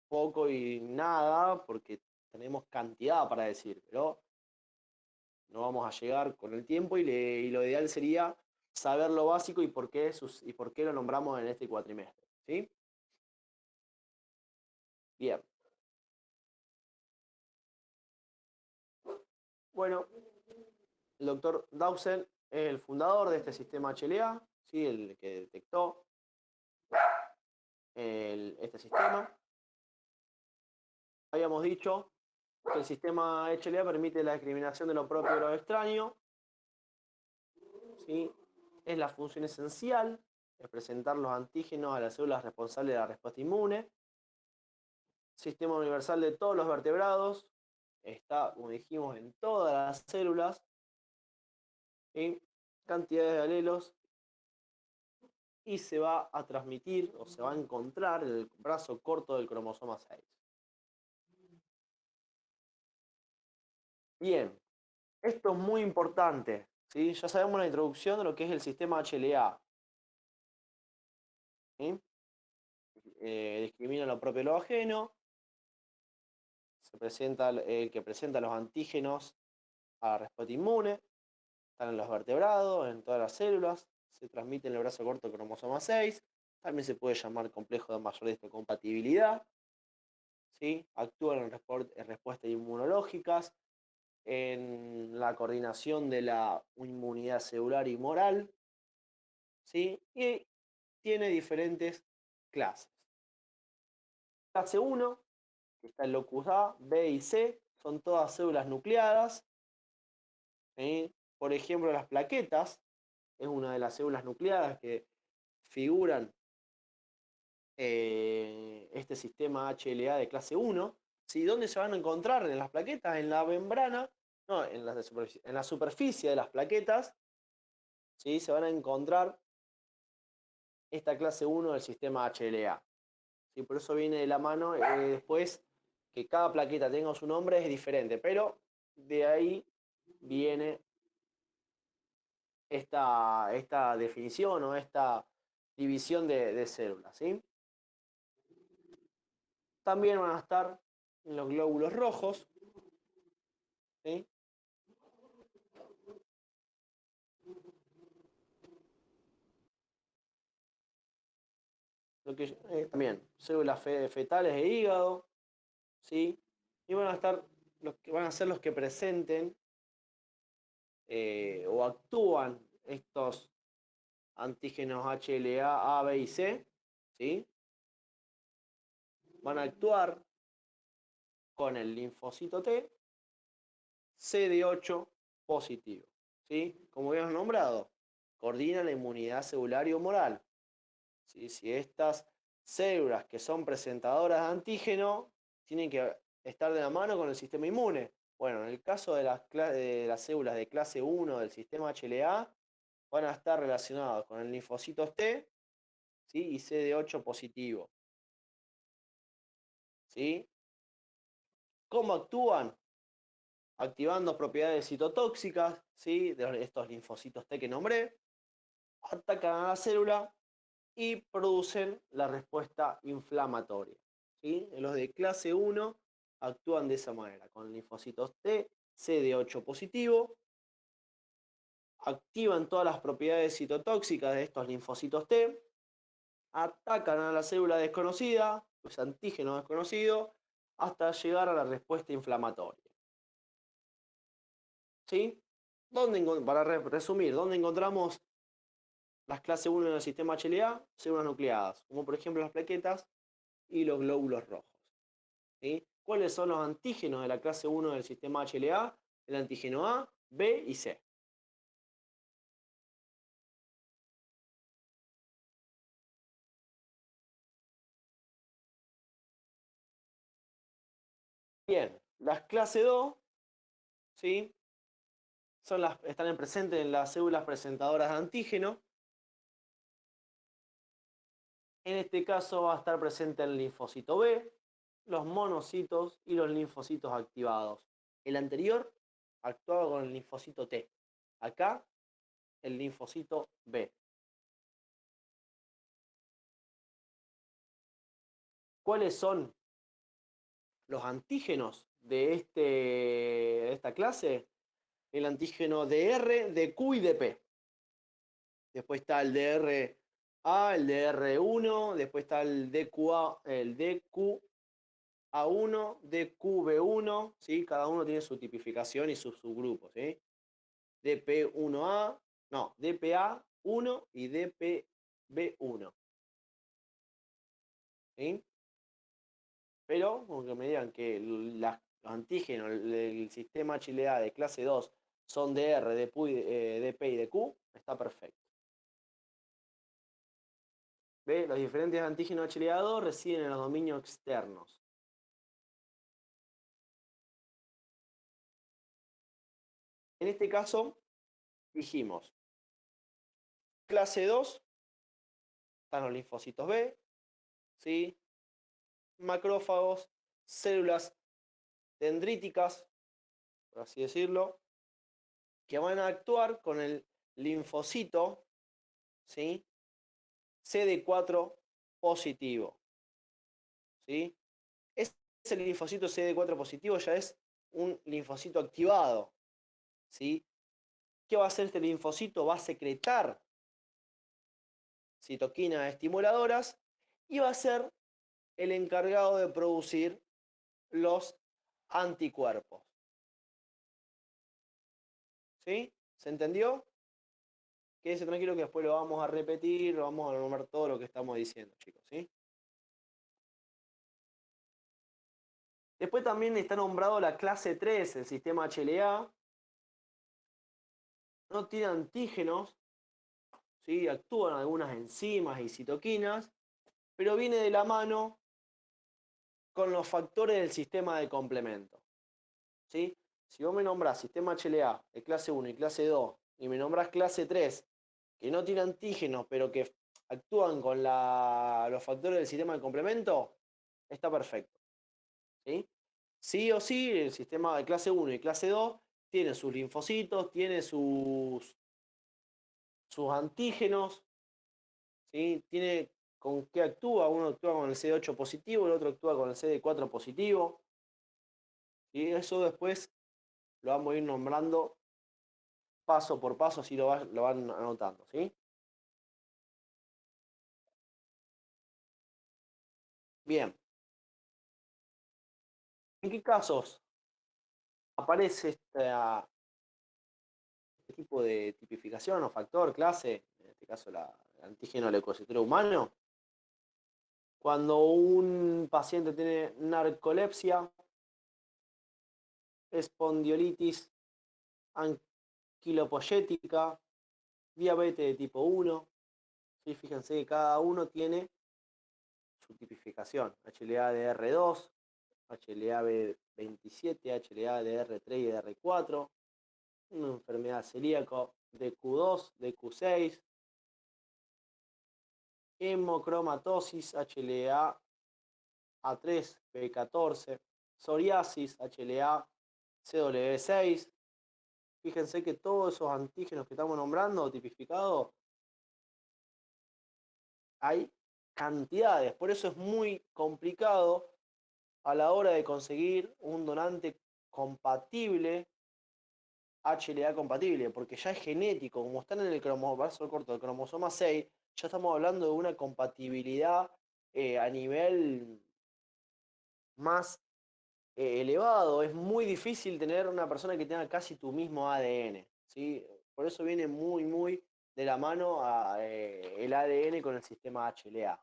poco y nada, porque tenemos cantidad para decir, pero no vamos a llegar con el tiempo y lo ideal sería saber lo básico y por qué lo nombramos en este cuatrimestre. ¿Sí? Bien. Bueno, el doctor Dawson es el fundador de este sistema HLA, ¿sí? El que detectó este sistema. Habíamos dicho que el sistema HLA permite la discriminación de lo propio y lo extraño. ¿Sí? Es la función esencial, es presentar los antígenos a las células responsables de la respuesta inmune. Sistema universal de todos los vertebrados, está, como dijimos, en todas las células, en cantidades de alelos, y se va a transmitir o se va a encontrar en el brazo corto del cromosoma 6. Bien, esto es muy importante, ¿sí? Ya sabemos la introducción de lo que es el sistema HLA. ¿Sí? Discrimina lo propio y lo ajeno. Se presenta el que presenta los antígenos a la respuesta inmune. Están en los vertebrados, en todas las células. Se transmite en el brazo corto cromosoma 6. También se puede llamar complejo de mayor histocompatibilidad. ¿Sí? Actúan en respuestas inmunológicas, en la coordinación de la inmunidad celular y moral. ¿Sí? Y tiene diferentes clases. Clase 1, que está el locus A, B y C, son todas células nucleadas. ¿Sí? por ejemplo, las plaquetas, es una de las células nucleadas que figuran este sistema HLA de clase 1. ¿Sí? ¿Dónde se van a encontrar en las plaquetas? En la membrana, no, en la superficie de las plaquetas, ¿sí? Se van a encontrar esta clase 1 del sistema HLA. ¿Sí? Por eso viene de la mano después que cada plaqueta tenga su nombre es diferente, pero de ahí viene esta definición o esta división de células. ¿Sí? También van a estar en los glóbulos rojos. ¿Sí? También células fetales de hígado, ¿sí? Y van a estar van a ser los que presenten o actúan estos antígenos HLA, A, B y C, ¿sí? Van a actuar con el linfocito T, CD8 positivo, ¿sí? Como habíamos nombrado, coordina la inmunidad celular y humoral. ¿Sí? Si estas células que son presentadoras de antígeno tienen que estar de la mano con el sistema inmune. Bueno, en el caso de las células de clase 1 del sistema HLA, van a estar relacionados con el linfocitos T, ¿sí? Y CD8 positivo. ¿Sí? ¿Cómo actúan? Activando propiedades citotóxicas, ¿sí? De estos linfocitos T que nombré, atacan a la célula y producen la respuesta inflamatoria. ¿Sí? Los de clase 1 actúan de esa manera, con linfocitos T, CD8 positivo, activan todas las propiedades citotóxicas de estos linfocitos T, atacan a la célula desconocida, pues antígeno desconocido, hasta llegar a la respuesta inflamatoria. ¿Sí? Para resumir, ¿dónde encontramos las clase 1 en el sistema HLA? Células nucleadas, como por ejemplo las plaquetas y los glóbulos rojos. ¿Sí? ¿Cuáles son los antígenos de la clase 1 del sistema HLA? El antígeno A, B y C. Bien, las clase 2, ¿sí? Están presentes en las células presentadoras de antígeno. En este caso va a estar presente el linfocito B, los monocitos y los linfocitos activados. El anterior actuaba con el linfocito T. Acá, el linfocito B. ¿Cuáles son los antígenos de esta clase? El antígeno DR, DQ y DP. Después está el DRA, el DR1, después está el DQA, el DQA1, DQB1, ¿sí? Cada uno tiene su tipificación y sus subgrupos, ¿sí? DP1A, no, DPA1 y DPB1. ¿Sí? Pero, aunque me digan que los antígenos del sistema HLA de clase 2 son DR, DP y DQ, está perfecto. ¿Ve? Los diferentes antígenos HLA2 residen en los dominios externos. En este caso, dijimos, clase 2, están los linfocitos B, ¿sí? Macrófagos, células dendríticas, por así decirlo, que van a actuar con el linfocito, ¿sí? CD4 positivo, ¿sí? Ese linfocito CD4 positivo ya es un linfocito activado, ¿sí? ¿Qué va a hacer este linfocito? Va a secretar citoquinas estimuladoras y va a ser el encargado de producir los anticuerpos. ¿Sí? ¿Se entendió? Quédese tranquilo que después lo vamos a repetir, lo vamos a nombrar todo lo que estamos diciendo, chicos, ¿sí? Después también está nombrado la clase 3, el sistema HLA, no tiene antígenos, ¿sí? Actúan algunas enzimas y citoquinas, pero viene de la mano con los factores del sistema de complemento, ¿sí? Si vos me nombrás sistema HLA de clase 1 y clase 2 y me nombrás clase 3, que no tiene antígenos, pero que actúan con los factores del sistema de complemento, está perfecto, ¿sí? Sí o sí, el sistema de clase 1 y clase 2 tiene sus linfocitos, tiene sus antígenos, ¿sí? Tiene con qué actúa, uno actúa con el CD8 positivo, el otro actúa con el CD4 positivo, y eso después lo vamos a ir nombrando paso por paso, así lo van anotando, ¿sí? Bien. ¿En qué casos aparece este tipo de tipificación o factor, clase, en este caso el antígeno leucocitero humano? Cuando un paciente tiene narcolepsia, espondiolitis anquilopoyética, diabetes de tipo 1, ¿sí? Fíjense que cada uno tiene su tipificación, HLA-DR2, HLA-B27, HLA-DR3 y DR4, una enfermedad celíaca DQ2, DQ6, hemocromatosis, HLA-A3, B14, psoriasis, HLA-CW6. Fíjense que todos esos antígenos que estamos nombrando, tipificados, hay cantidades. Por eso es muy complicado a la hora de conseguir un donante compatible, HLA compatible, porque ya es genético, como están en el vaso corto del cromosoma 6, ya estamos hablando de una compatibilidad a nivel más elevado. Es muy difícil tener una persona que tenga casi tu mismo ADN, ¿sí? Por eso viene muy de la mano el ADN con el sistema HLA.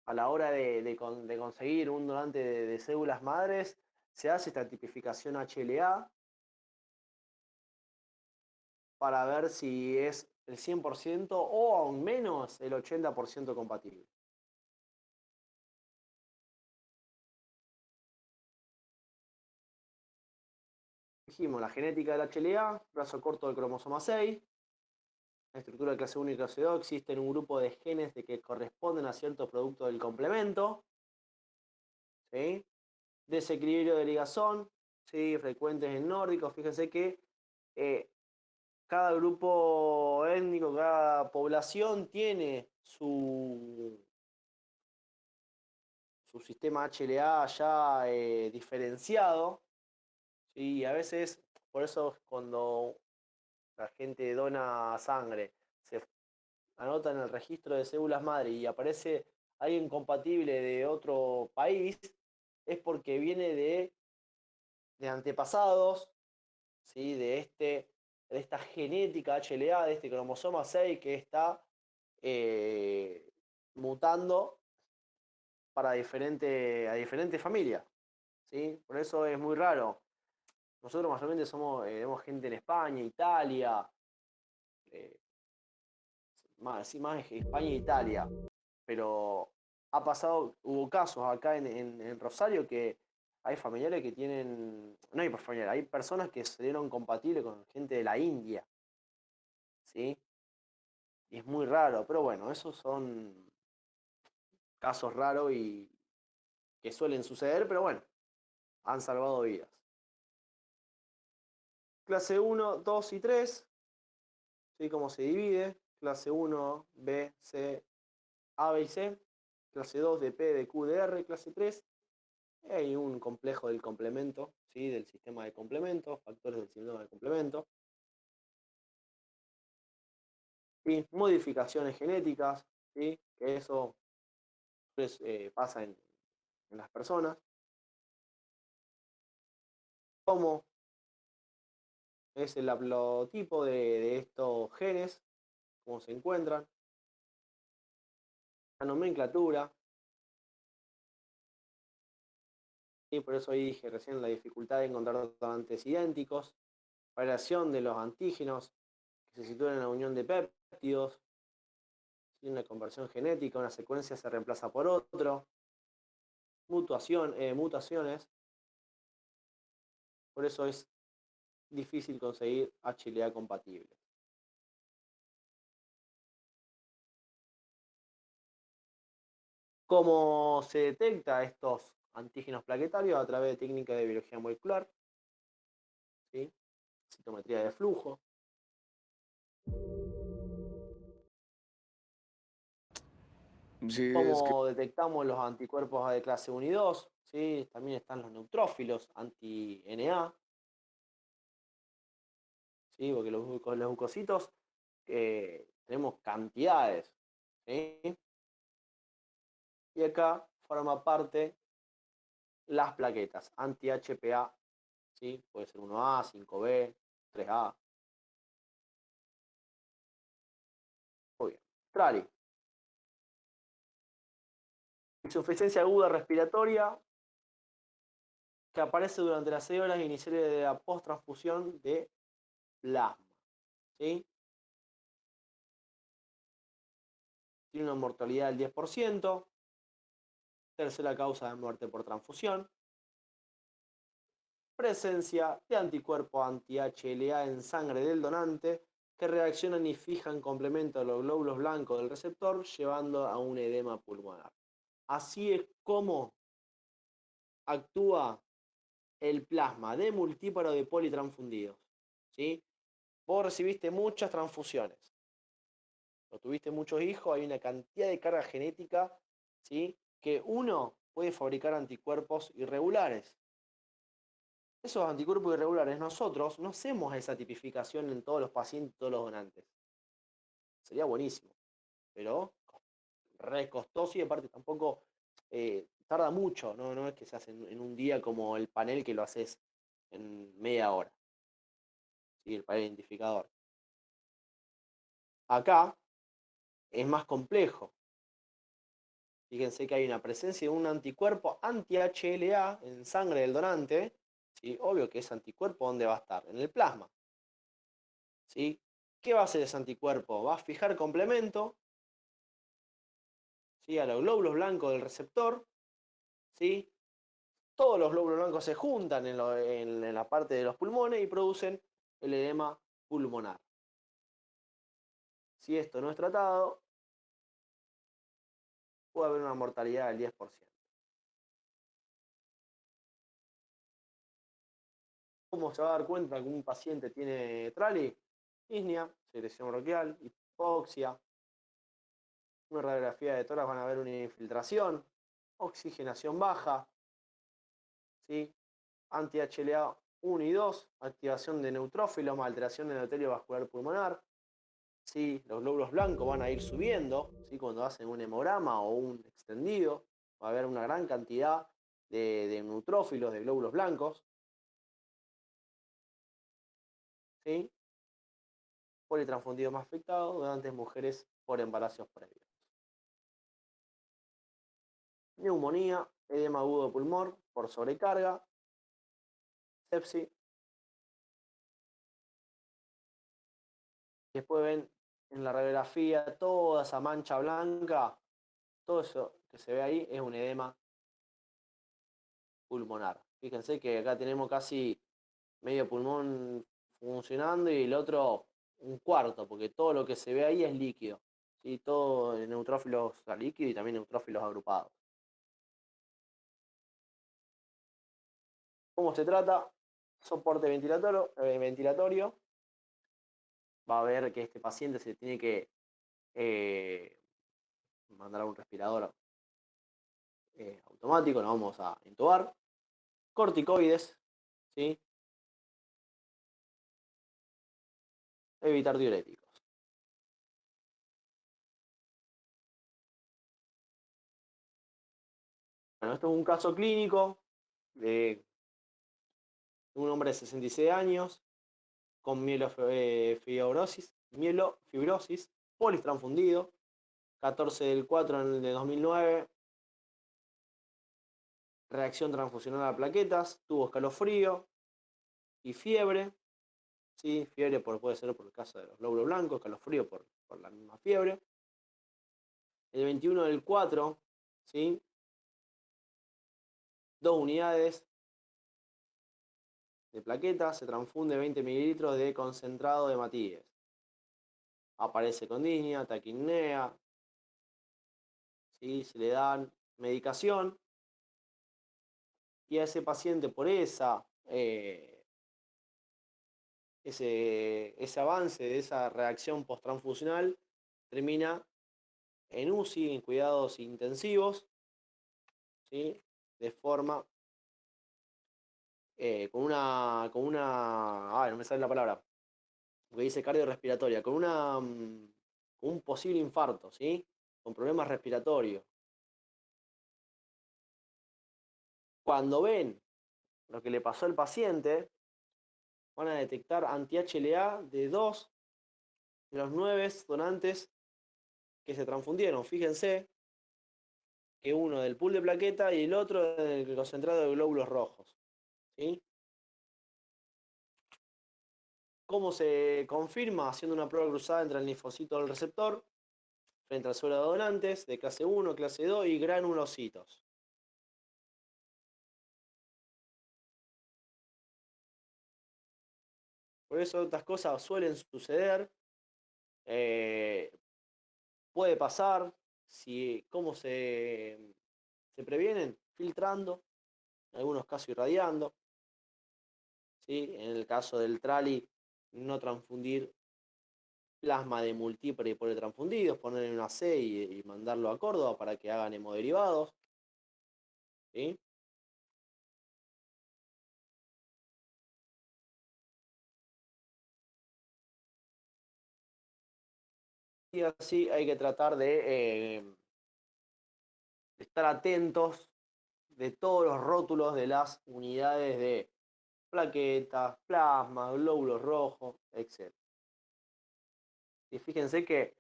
A la hora de conseguir un donante de células madres, se hace esta tipificación HLA para ver si es el 100% o aún menos el 80% compatible. Dijimos la genética del HLA, brazo corto del cromosoma 6, la estructura de clase 1 y clase 2, existen un grupo de genes que corresponden a ciertos productos del complemento, ¿sí? Desequilibrio de ligazón, ¿sí? Frecuentes en nórdicos. Fíjense que cada grupo étnico, cada población tiene su sistema HLA ya diferenciado, ¿sí? Y a veces, por eso cuando la gente dona sangre, se anota en el registro de células madre y aparece alguien compatible de otro país, es porque viene de antepasados, ¿sí? de esta genética HLA, de este cromosoma 6 que está mutando para a diferentes familias, ¿sí? Por eso es muy raro. Nosotros mayormente tenemos gente en España, Italia, más España e Italia, pero hubo casos acá en Rosario que hay familiares que tienen, no hay familiares, hay personas que salieron compatibles con gente de la India, ¿sí? Y es muy raro, pero bueno, esos son casos raros y que suelen suceder, pero bueno, han salvado vidas. Clase 1, 2 y 3, ¿sí? ¿Cómo se divide? Clase 1, B, C, A, B y C. Clase 2, de P, de Q, de R. Clase 3, hay un complejo del complemento, ¿sí? Del sistema de complemento, factores del sistema de complemento. ¿Sí? Modificaciones genéticas, ¿sí? Que eso pues, pasa en las personas. ¿Cómo es el haplotipo de estos genes? ¿Cómo se encuentran? La nomenclatura. Y por eso ahí dije recién la dificultad de encontrar donantes idénticos variación de los antígenos que se sitúan en la unión de péptidos, una conversión genética, una secuencia se reemplaza por otro, mutaciones, por eso es difícil conseguir HLA compatibles. ¿Cómo se detecta estos antígenos plaquetarios? A través de técnicas de biología molecular, ¿sí? Citometría de flujo. Sí, es que ¿Cómo detectamos los anticuerpos de clase 1 y 2? ¿Sí? También están los neutrófilos anti-NA, ¿sí? Porque los leucocitos tenemos cantidades, ¿sí? Y acá forma parte las plaquetas anti-HPA, ¿sí? Puede ser 1A, 5B, 3A. Muy bien. Trali. Insuficiencia aguda respiratoria que aparece durante las 6 horas iniciales de la post-transfusión de plasma, ¿sí? Tiene una mortalidad del 10%. Tercera causa de muerte por transfusión. Presencia de anticuerpos anti-HLA en sangre del donante que reaccionan y fijan complemento a los glóbulos blancos del receptor, llevando a un edema pulmonar. Así es como actúa el plasma de multíparo de politransfundidos, ¿sí? Vos recibiste muchas transfusiones, o tuviste muchos hijos, hay una cantidad de carga genética, ¿sí? Que uno puede fabricar anticuerpos irregulares. Esos anticuerpos irregulares nosotros no hacemos esa tipificación en todos los pacientes, todos los donantes. Sería buenísimo, pero re costoso y aparte tampoco tarda mucho, ¿no? No es que se hace en un día como el panel que lo haces en media hora, ¿sí? El panel identificador. Acá es más complejo. Fíjense que hay una presencia de un anticuerpo anti-HLA en sangre del donante, ¿sí? Obvio que ese anticuerpo, ¿dónde va a estar? En el plasma, ¿sí? ¿Qué va a hacer ese anticuerpo? Va a fijar complemento, ¿sí? A los glóbulos blancos del receptor, ¿sí? Todos los glóbulos blancos se juntan en la parte de los pulmones y producen el edema pulmonar. Si esto no es tratado, puede haber una mortalidad del 10%. ¿Cómo se va a dar cuenta que un paciente tiene trali? Disnea, secreción bronquial, hipoxia, una radiografía de tórax, van a ver una infiltración, oxigenación baja, ¿sí? Anti-HLA 1 y 2, activación de neutrófilos, más alteración del endotelio vascular pulmonar, ¿sí? Los glóbulos blancos van a ir subiendo, ¿sí? Cuando hacen un hemograma o un extendido, va a haber una gran cantidad de neutrófilos, de glóbulos blancos, ¿sí? Politransfundidos más afectados, donantes mujeres por embarazos previos. Neumonía, edema agudo de pulmón por sobrecarga, sepsis. Después ven en la radiografía toda esa mancha blanca, todo eso que se ve ahí es un edema pulmonar. Fíjense que acá tenemos casi medio pulmón funcionando y el otro un cuarto, porque todo lo que se ve ahí es líquido, ¿sí? Todo neutrófilos líquidos y también neutrófilos agrupados. ¿Cómo se trata? Soporte ventilatorio. Va a ver que este paciente se tiene que mandar a un respirador automático, lo vamos a intubar. Corticoides, ¿sí? Evitar diuréticos. Bueno, esto es un caso clínico de un hombre de 66 años con mielofibrosis, politransfundido, 14 del 4 de 2009, reacción transfusional a plaquetas, tuvo escalofrío y fiebre, ¿sí? Fiebre puede ser por el caso de los glóbulos blancos, calofrío por la misma fiebre. El 21 del 4, ¿sí? 2 unidades de plaquetas, se transfunde 20 mililitros de concentrado de hematíes. Aparece con disnea, taquipnea, ¿sí? Se le dan medicación y a ese paciente por ese avance de esa reacción posttransfusional termina en UCI, en cuidados intensivos, ¿sí? De forma no me sale la palabra, porque dice cardiorrespiratoria, con un posible infarto, ¿sí? Con problemas respiratorios. Cuando ven lo que le pasó al paciente, van a detectar anti-HLA de 2 de los 9 donantes que se transfundieron. Fíjense que uno del pool de plaqueta y el otro del concentrado de glóbulos rojos, ¿sí? ¿Cómo se confirma? Haciendo una prueba cruzada entre el linfocito del receptor frente al suelo de donantes de clase 1, clase 2 y granulocitos. Por eso estas cosas suelen suceder. Puede pasar. ¿Cómo se previenen? Filtrando, en algunos casos irradiando, ¿sí? En el caso del trali, no transfundir plasma de múltiples y politransfundidos, poner en una C y mandarlo a Córdoba para que hagan hemoderivados, ¿sí? Y así hay que tratar de estar atentos de todos los rótulos de las unidades de plaquetas, plasma, glóbulos rojos, etc. Y fíjense que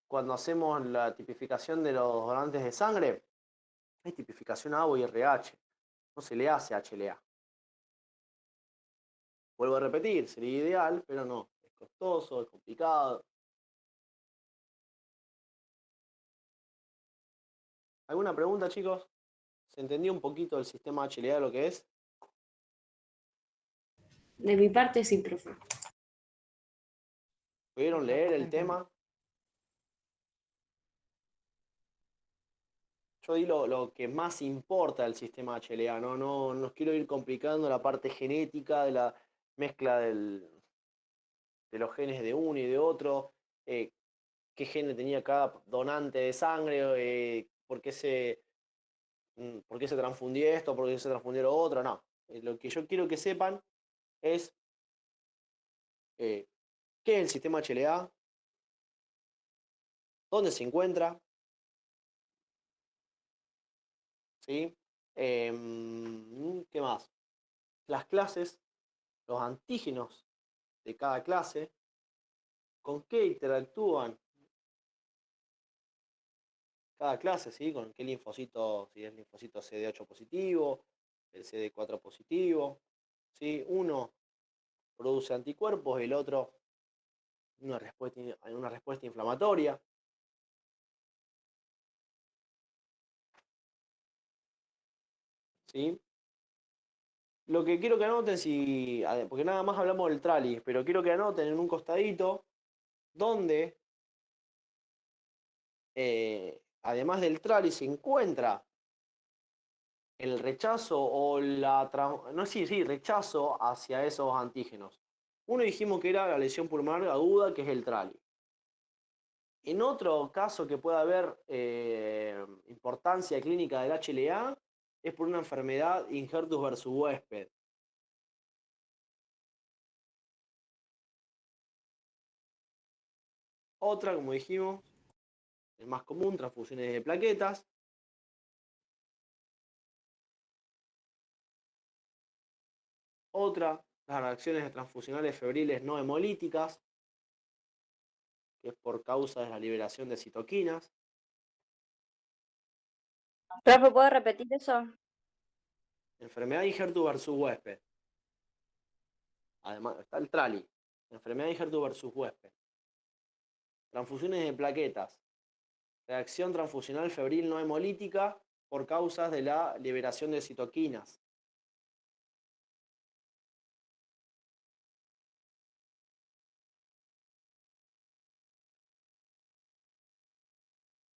cuando hacemos la tipificación de los donantes de sangre, hay tipificación ABO y RH, no se le hace HLA. Vuelvo a repetir, sería ideal, pero no, es costoso, es complicado. ¿Alguna pregunta, chicos? ¿Se entendió un poquito el sistema HLA lo que es? De mi parte sí, profe. ¿Pudieron leer el tema? Yo di lo que más importa del sistema HLA, no quiero ir complicando la parte genética de la mezcla de los genes de uno y de otro, qué gene tenía cada donante de sangre, por qué se transfundió esto, por qué se transfundió lo otro, no. Lo que yo quiero que sepan es qué es el sistema HLA, dónde se encuentra, ¿sí? ¿Qué más? Las clases, los antígenos de cada clase, con qué interactúan cada clase, ¿sí? Con qué linfocito, si es linfocito CD8 positivo, el CD4 positivo, ¿sí? Uno produce anticuerpos, el otro una respuesta inflamatoria. ¿Sí? Lo que quiero que anoten, porque nada más hablamos del trali, pero quiero que anoten en un costadito donde, además del trali, se encuentra el rechazo o rechazo hacia esos antígenos. Uno dijimos que era la lesión pulmonar aguda, que es el trali. En otro caso que pueda haber importancia clínica del HLA es por una enfermedad injertus versus huésped. Otra, como dijimos, el más común, transfusiones de plaquetas. Otra, las reacciones transfusionales febriles no hemolíticas, que es por causa de la liberación de citoquinas. Profe, ¿puedo repetir eso? Enfermedad injertus versus huésped. Además, está el trali. Enfermedad de Engertu versus huésped. Transfusiones de plaquetas. Reacción transfusional febril no hemolítica por causas de la liberación de citoquinas.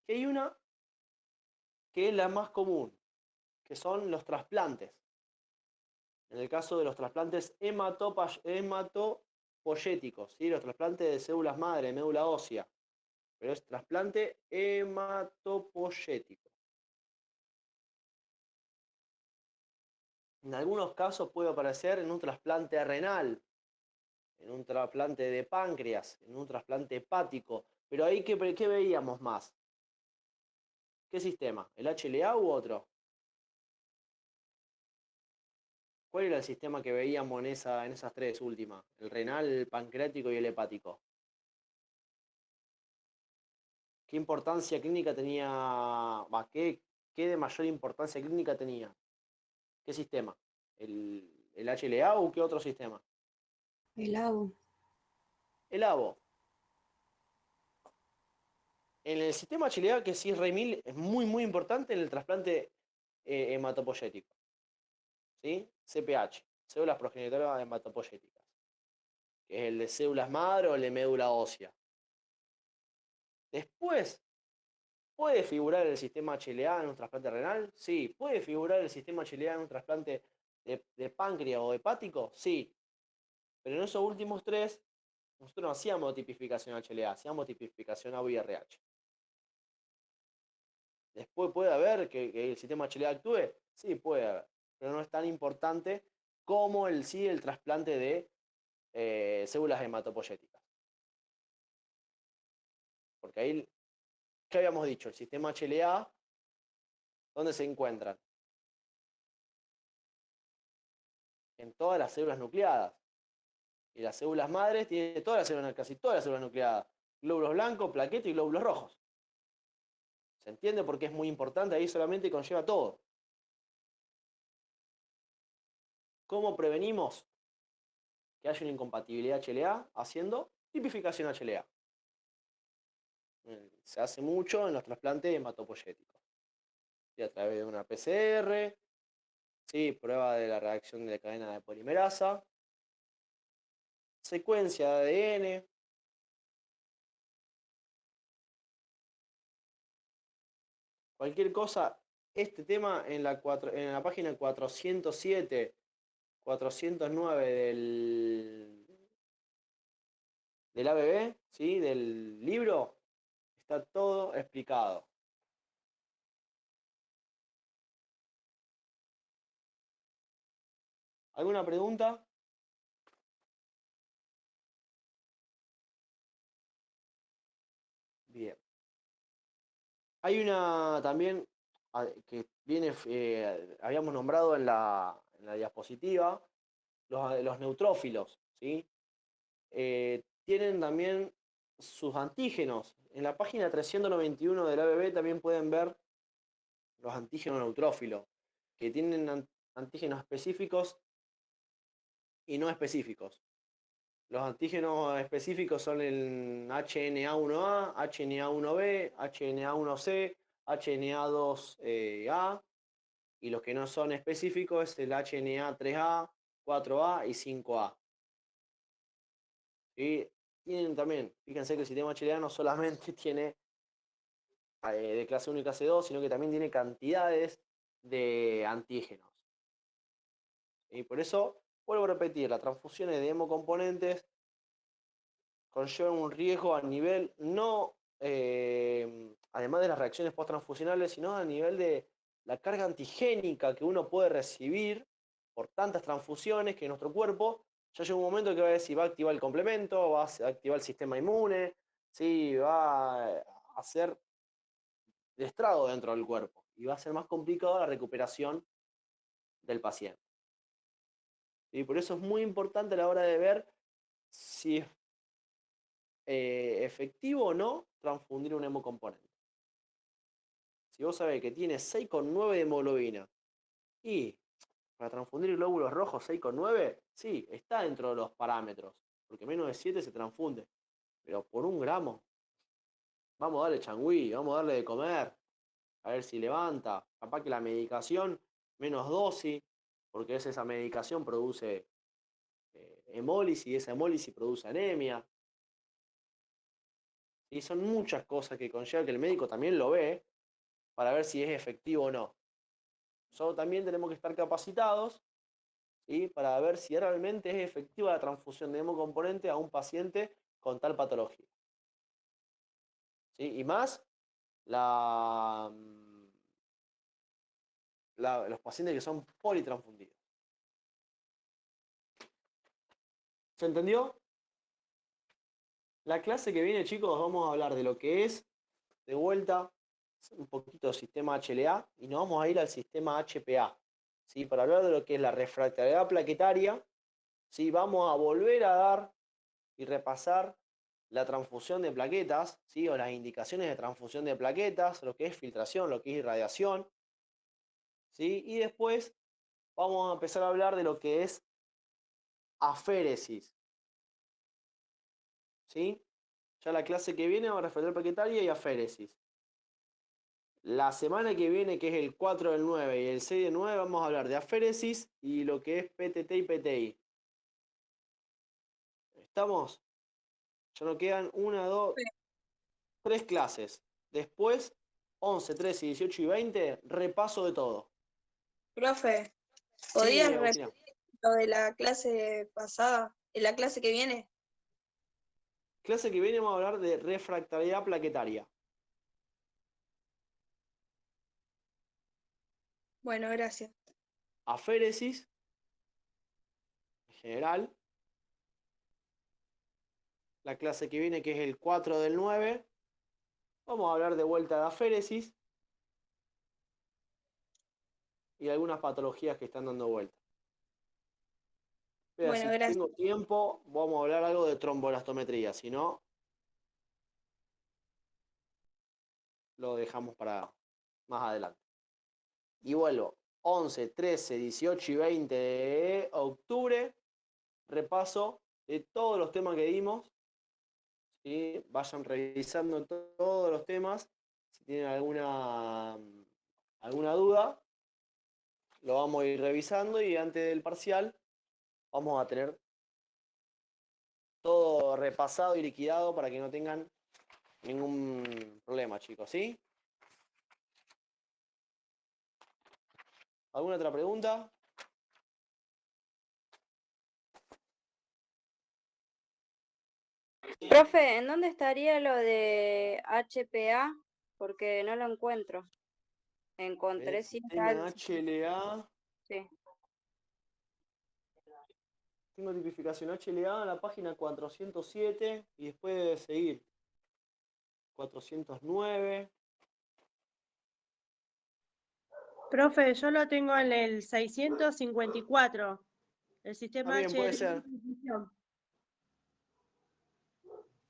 Y hay una que es la más común, que son los trasplantes. En el caso de los trasplantes hematopoyéticos, ¿sí? Los trasplantes de células madre, de médula ósea. Pero es trasplante hematopoyético. En algunos casos puede aparecer en un trasplante renal, en un trasplante de páncreas, en un trasplante hepático. Pero ahí, ¿qué veíamos más? ¿Qué sistema? ¿El HLA u otro? ¿Cuál era el sistema que veíamos en esas tres últimas? El renal, el pancreático y el hepático. ¿Qué importancia clínica tenía? ¿Qué de mayor importancia clínica tenía? ¿Qué sistema? ¿El HLA o qué otro sistema? El ABO. El ABO. En el sistema HLA, que sí es REMIL, es muy, muy importante en el trasplante hematopoyético. ¿Sí? CPH, células progenitoras hematopoyéticas. Que es el de células madre o el de médula ósea. Después, ¿puede figurar el sistema HLA en un trasplante renal? Sí. ¿Puede figurar el sistema HLA en un trasplante de páncreas o hepático? Sí. Pero en esos últimos tres, nosotros no hacíamos tipificación HLA, hacíamos tipificación ABO-RH. Después puede haber que el sistema HLA actúe, sí, puede haber, pero no es tan importante como el trasplante de células hematopoyéticas. Porque ahí, ¿qué habíamos dicho? El sistema HLA, ¿dónde se encuentran? En todas las células nucleadas. Y las células madres tienen casi todas las células nucleadas. Glóbulos blancos, plaquetas y glóbulos rojos. ¿Se entiende por qué es muy importante? Ahí solamente conlleva todo. ¿Cómo prevenimos que haya una incompatibilidad HLA? Haciendo tipificación HLA. Se hace mucho en los trasplantes hematopoyéticos. ¿Sí? A través de una PCR, ¿sí? Prueba de la reacción de la cadena de polimerasa, secuencia de ADN, cualquier cosa. Este tema en la página 407, 409 del ABB, ¿sí? Del libro, está todo explicado. ¿Alguna pregunta? Bien. Hay una también que viene, habíamos nombrado en la diapositiva, los neutrófilos, ¿sí? Tienen también sus antígenos. En la página 391 del ABB también pueden ver los antígenos neutrófilos, que tienen antígenos específicos y no específicos. Los antígenos específicos son el HNA1A, HNA1B, HNA1C, HNA2A, y los que no son específicos es el HNA3A, 4A y 5A. Y tienen también, fíjense que el sistema HLA no solamente tiene de clase 1 y clase 2, sino que también tiene cantidades de antígenos. Y por eso, vuelvo a repetir, las transfusiones de hemocomponentes conllevan un riesgo a nivel, no, además de las reacciones post-transfusionales, sino a nivel de la carga antigénica que uno puede recibir por tantas transfusiones que nuestro cuerpo ya llega un momento que va a decir, va a activar el complemento, va a activar el sistema inmune, ¿sí? Va a hacer de estrago dentro del cuerpo y va a ser más complicado la recuperación del paciente. Y por eso es muy importante a la hora de ver si es efectivo o no transfundir un hemocomponente. Si vos sabés que tiene 6,9 de hemoglobina y para transfundir glóbulos rojos 6,9, sí, está dentro de los parámetros. porque menos de 7 se transfunde. Pero por 1 gramo, vamos a darle changüí, vamos a darle de comer, a ver si levanta. Capaz que la medicación, menos dosis, porque esa medicación produce hemólisis y esa hemólisis produce anemia. Y son muchas cosas que conlleva que el médico también lo ve para ver si es efectivo o no. Nosotros también tenemos que estar capacitados, ¿sí?, para ver si realmente es efectiva la transfusión de hemocomponente a un paciente con tal patología. ¿Sí? Y más los pacientes que son politransfundidos. ¿Se entendió? La clase que viene, chicos, vamos a hablar de lo que es, de vuelta, un poquito del sistema HLA y nos vamos a ir al sistema HPA, ¿sí? Para hablar de lo que es la refractariedad plaquetaria, ¿sí? Vamos a volver a dar y repasar la transfusión de plaquetas, ¿sí? O las indicaciones de transfusión de plaquetas, lo que es filtración, lo que es irradiación, ¿sí? Y después vamos a empezar a hablar de lo que es aféresis, ¿sí? Ya la clase que viene va a refractariedad plaquetaria y aféresis. La semana que viene, que es el 4 del 9 y el 6 del 9, vamos a hablar de aféresis y lo que es PTT y PTI. ¿Estamos? Ya nos quedan 1, 2, 3 clases. Después, 11, 13, 18 y 20, repaso de todo. Profe, Sí, ¿podrías Agustina. repetir lo de la clase pasada, en la clase que viene? Clase que viene vamos a hablar de refractariedad plaquetaria. Bueno, gracias. Aféresis, en general. La clase que viene, que es el 4 del 9, vamos a hablar de vuelta de aféresis y algunas patologías que están dando vuelta. Vea, Bueno, si gracias. tengo tiempo, vamos a hablar algo de tromboelastometría. Si no, lo dejamos para más adelante. Y vuelvo. 11, 13, 18 y 20 de octubre. Repaso de todos los temas que dimos. ¿Sí? Vayan revisando todos los temas. Si tienen alguna duda, lo vamos a ir revisando y antes del parcial vamos a tener todo repasado y liquidado para que no tengan ningún problema, chicos, ¿sí? ¿Alguna otra pregunta? Profe, ¿en dónde estaría lo de HPA? Porque no lo encuentro. Encontré El sí sistema HLA. Sí. Tengo tipificación HLA en la página 407 y después debe seguir 409. Profe, yo lo tengo en el 654, el sistema También puede HL. ser.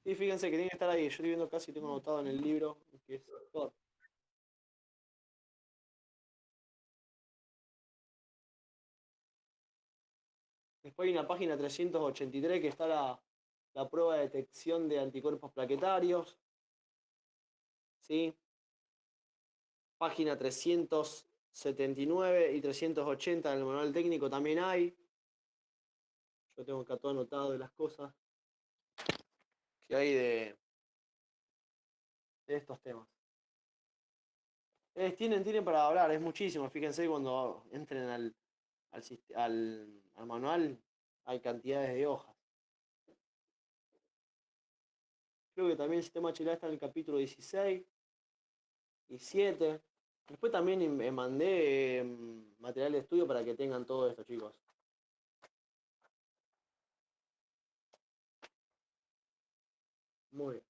Y fíjense que tiene que estar ahí. Yo estoy viendo casi, tengo anotado en el libro que es doctor. Después hay una página 383 que está la prueba de detección de anticuerpos plaquetarios. ¿Sí? Página 379 y 380 del manual técnico también hay. Yo tengo acá todo anotado de las cosas que hay de estos temas. Tienen para hablar, es muchísimo. Fíjense cuando entren al manual, hay cantidades de hojas. Creo que también el sistema HLA está en el capítulo 16 y 7. Después también mandé material de estudio para que tengan todo esto, chicos. Muy bien.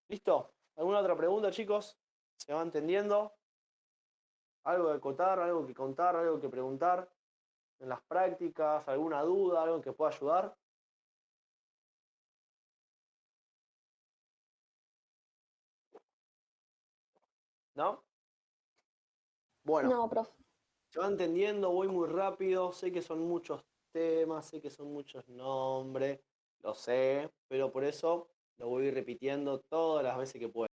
¿Listo? ¿Alguna otra pregunta, chicos? ¿Se va entendiendo? ¿Algo que acotar, algo que contar, algo que preguntar en las prácticas? ¿Alguna duda, algo que pueda ayudar? ¿No? Bueno. No, profe. Se va entendiendo, voy muy rápido, sé que son muchos sistema, sé que son muchos nombres, lo sé, pero por eso lo voy repitiendo todas las veces que pueda.